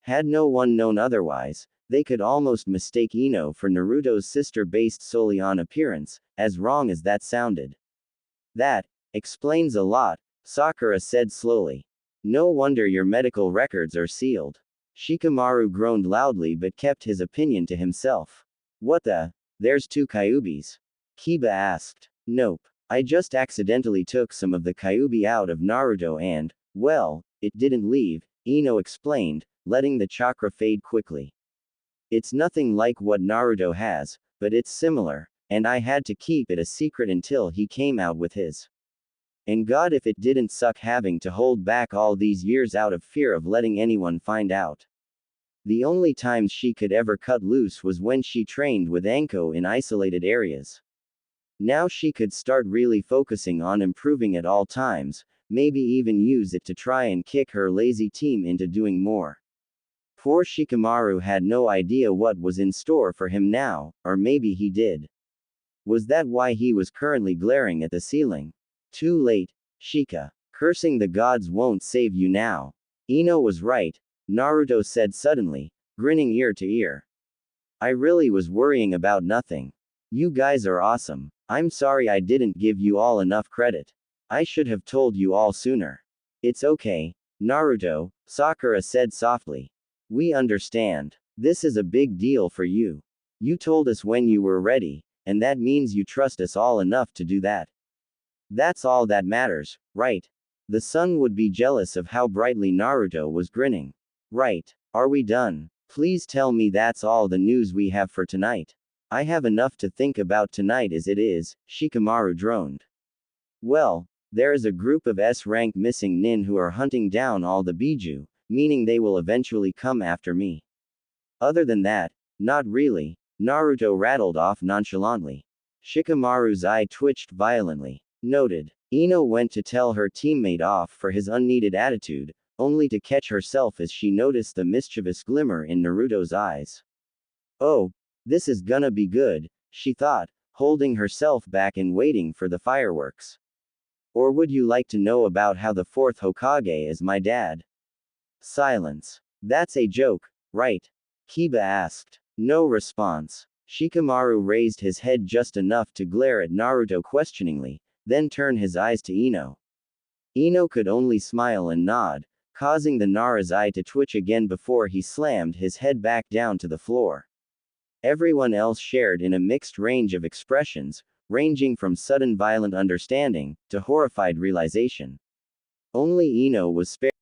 Had no one known otherwise, they could almost mistake Ino for Naruto's sister based solely on appearance, as wrong as that sounded. That explains a lot, Sakura said slowly. No wonder your medical records are sealed. Shikamaru groaned loudly but kept his opinion to himself. What the? There's two Kyubis. Kiba asked. Nope. I just accidentally took some of the Kyubi out of Naruto and, well, it didn't leave, Ino explained, letting the chakra fade quickly. It's nothing like what Naruto has, but it's similar, and I had to keep it a secret until he came out with his. And God, if it didn't suck having to hold back all these years out of fear of letting anyone find out. The only times she could ever cut loose was when she trained with Anko in isolated areas. Now she could start really focusing on improving at all times, maybe even use it to try and kick her lazy team into doing more. Poor Shikamaru had no idea what was in store for him now, or maybe he did. Was that why he was currently glaring at the ceiling? Too late, Shika. Cursing the gods won't save you now. Ino was right, Naruto said suddenly, grinning ear to ear. I really was worrying about nothing. You guys are awesome. I'm sorry I didn't give you all enough credit. I should have told you all sooner. It's okay, Naruto, Sakura said softly. We understand. This is a big deal for you. You told us when you were ready, and that means you trust us all enough to do that. That's all that matters, right? The sun would be jealous of how brightly Naruto was grinning. Right. Are we done? Please tell me that's all the news we have for tonight. I have enough to think about tonight as it is, Shikamaru droned. Well, there is a group of S-rank missing nin who are hunting down all the Biju, meaning they will eventually come after me. Other than that, not really, Naruto rattled off nonchalantly. Shikamaru's eye twitched violently. Noted. Ino went to tell her teammate off for his unneeded attitude, only to catch herself as she noticed the mischievous glimmer in Naruto's eyes. Oh, this is gonna be good, she thought, holding herself back and waiting for the fireworks. Or would you like to know about how the fourth Hokage is my dad? Silence. That's a joke, right? Kiba asked. No response. Shikamaru raised his head just enough to glare at Naruto questioningly, then turn his eyes to Ino. Ino could only smile and nod, causing the Nara's eye to twitch again before he slammed his head back down to the floor. Everyone else shared in a mixed range of expressions, ranging from sudden violent understanding, to horrified realization. Only Ino was spared.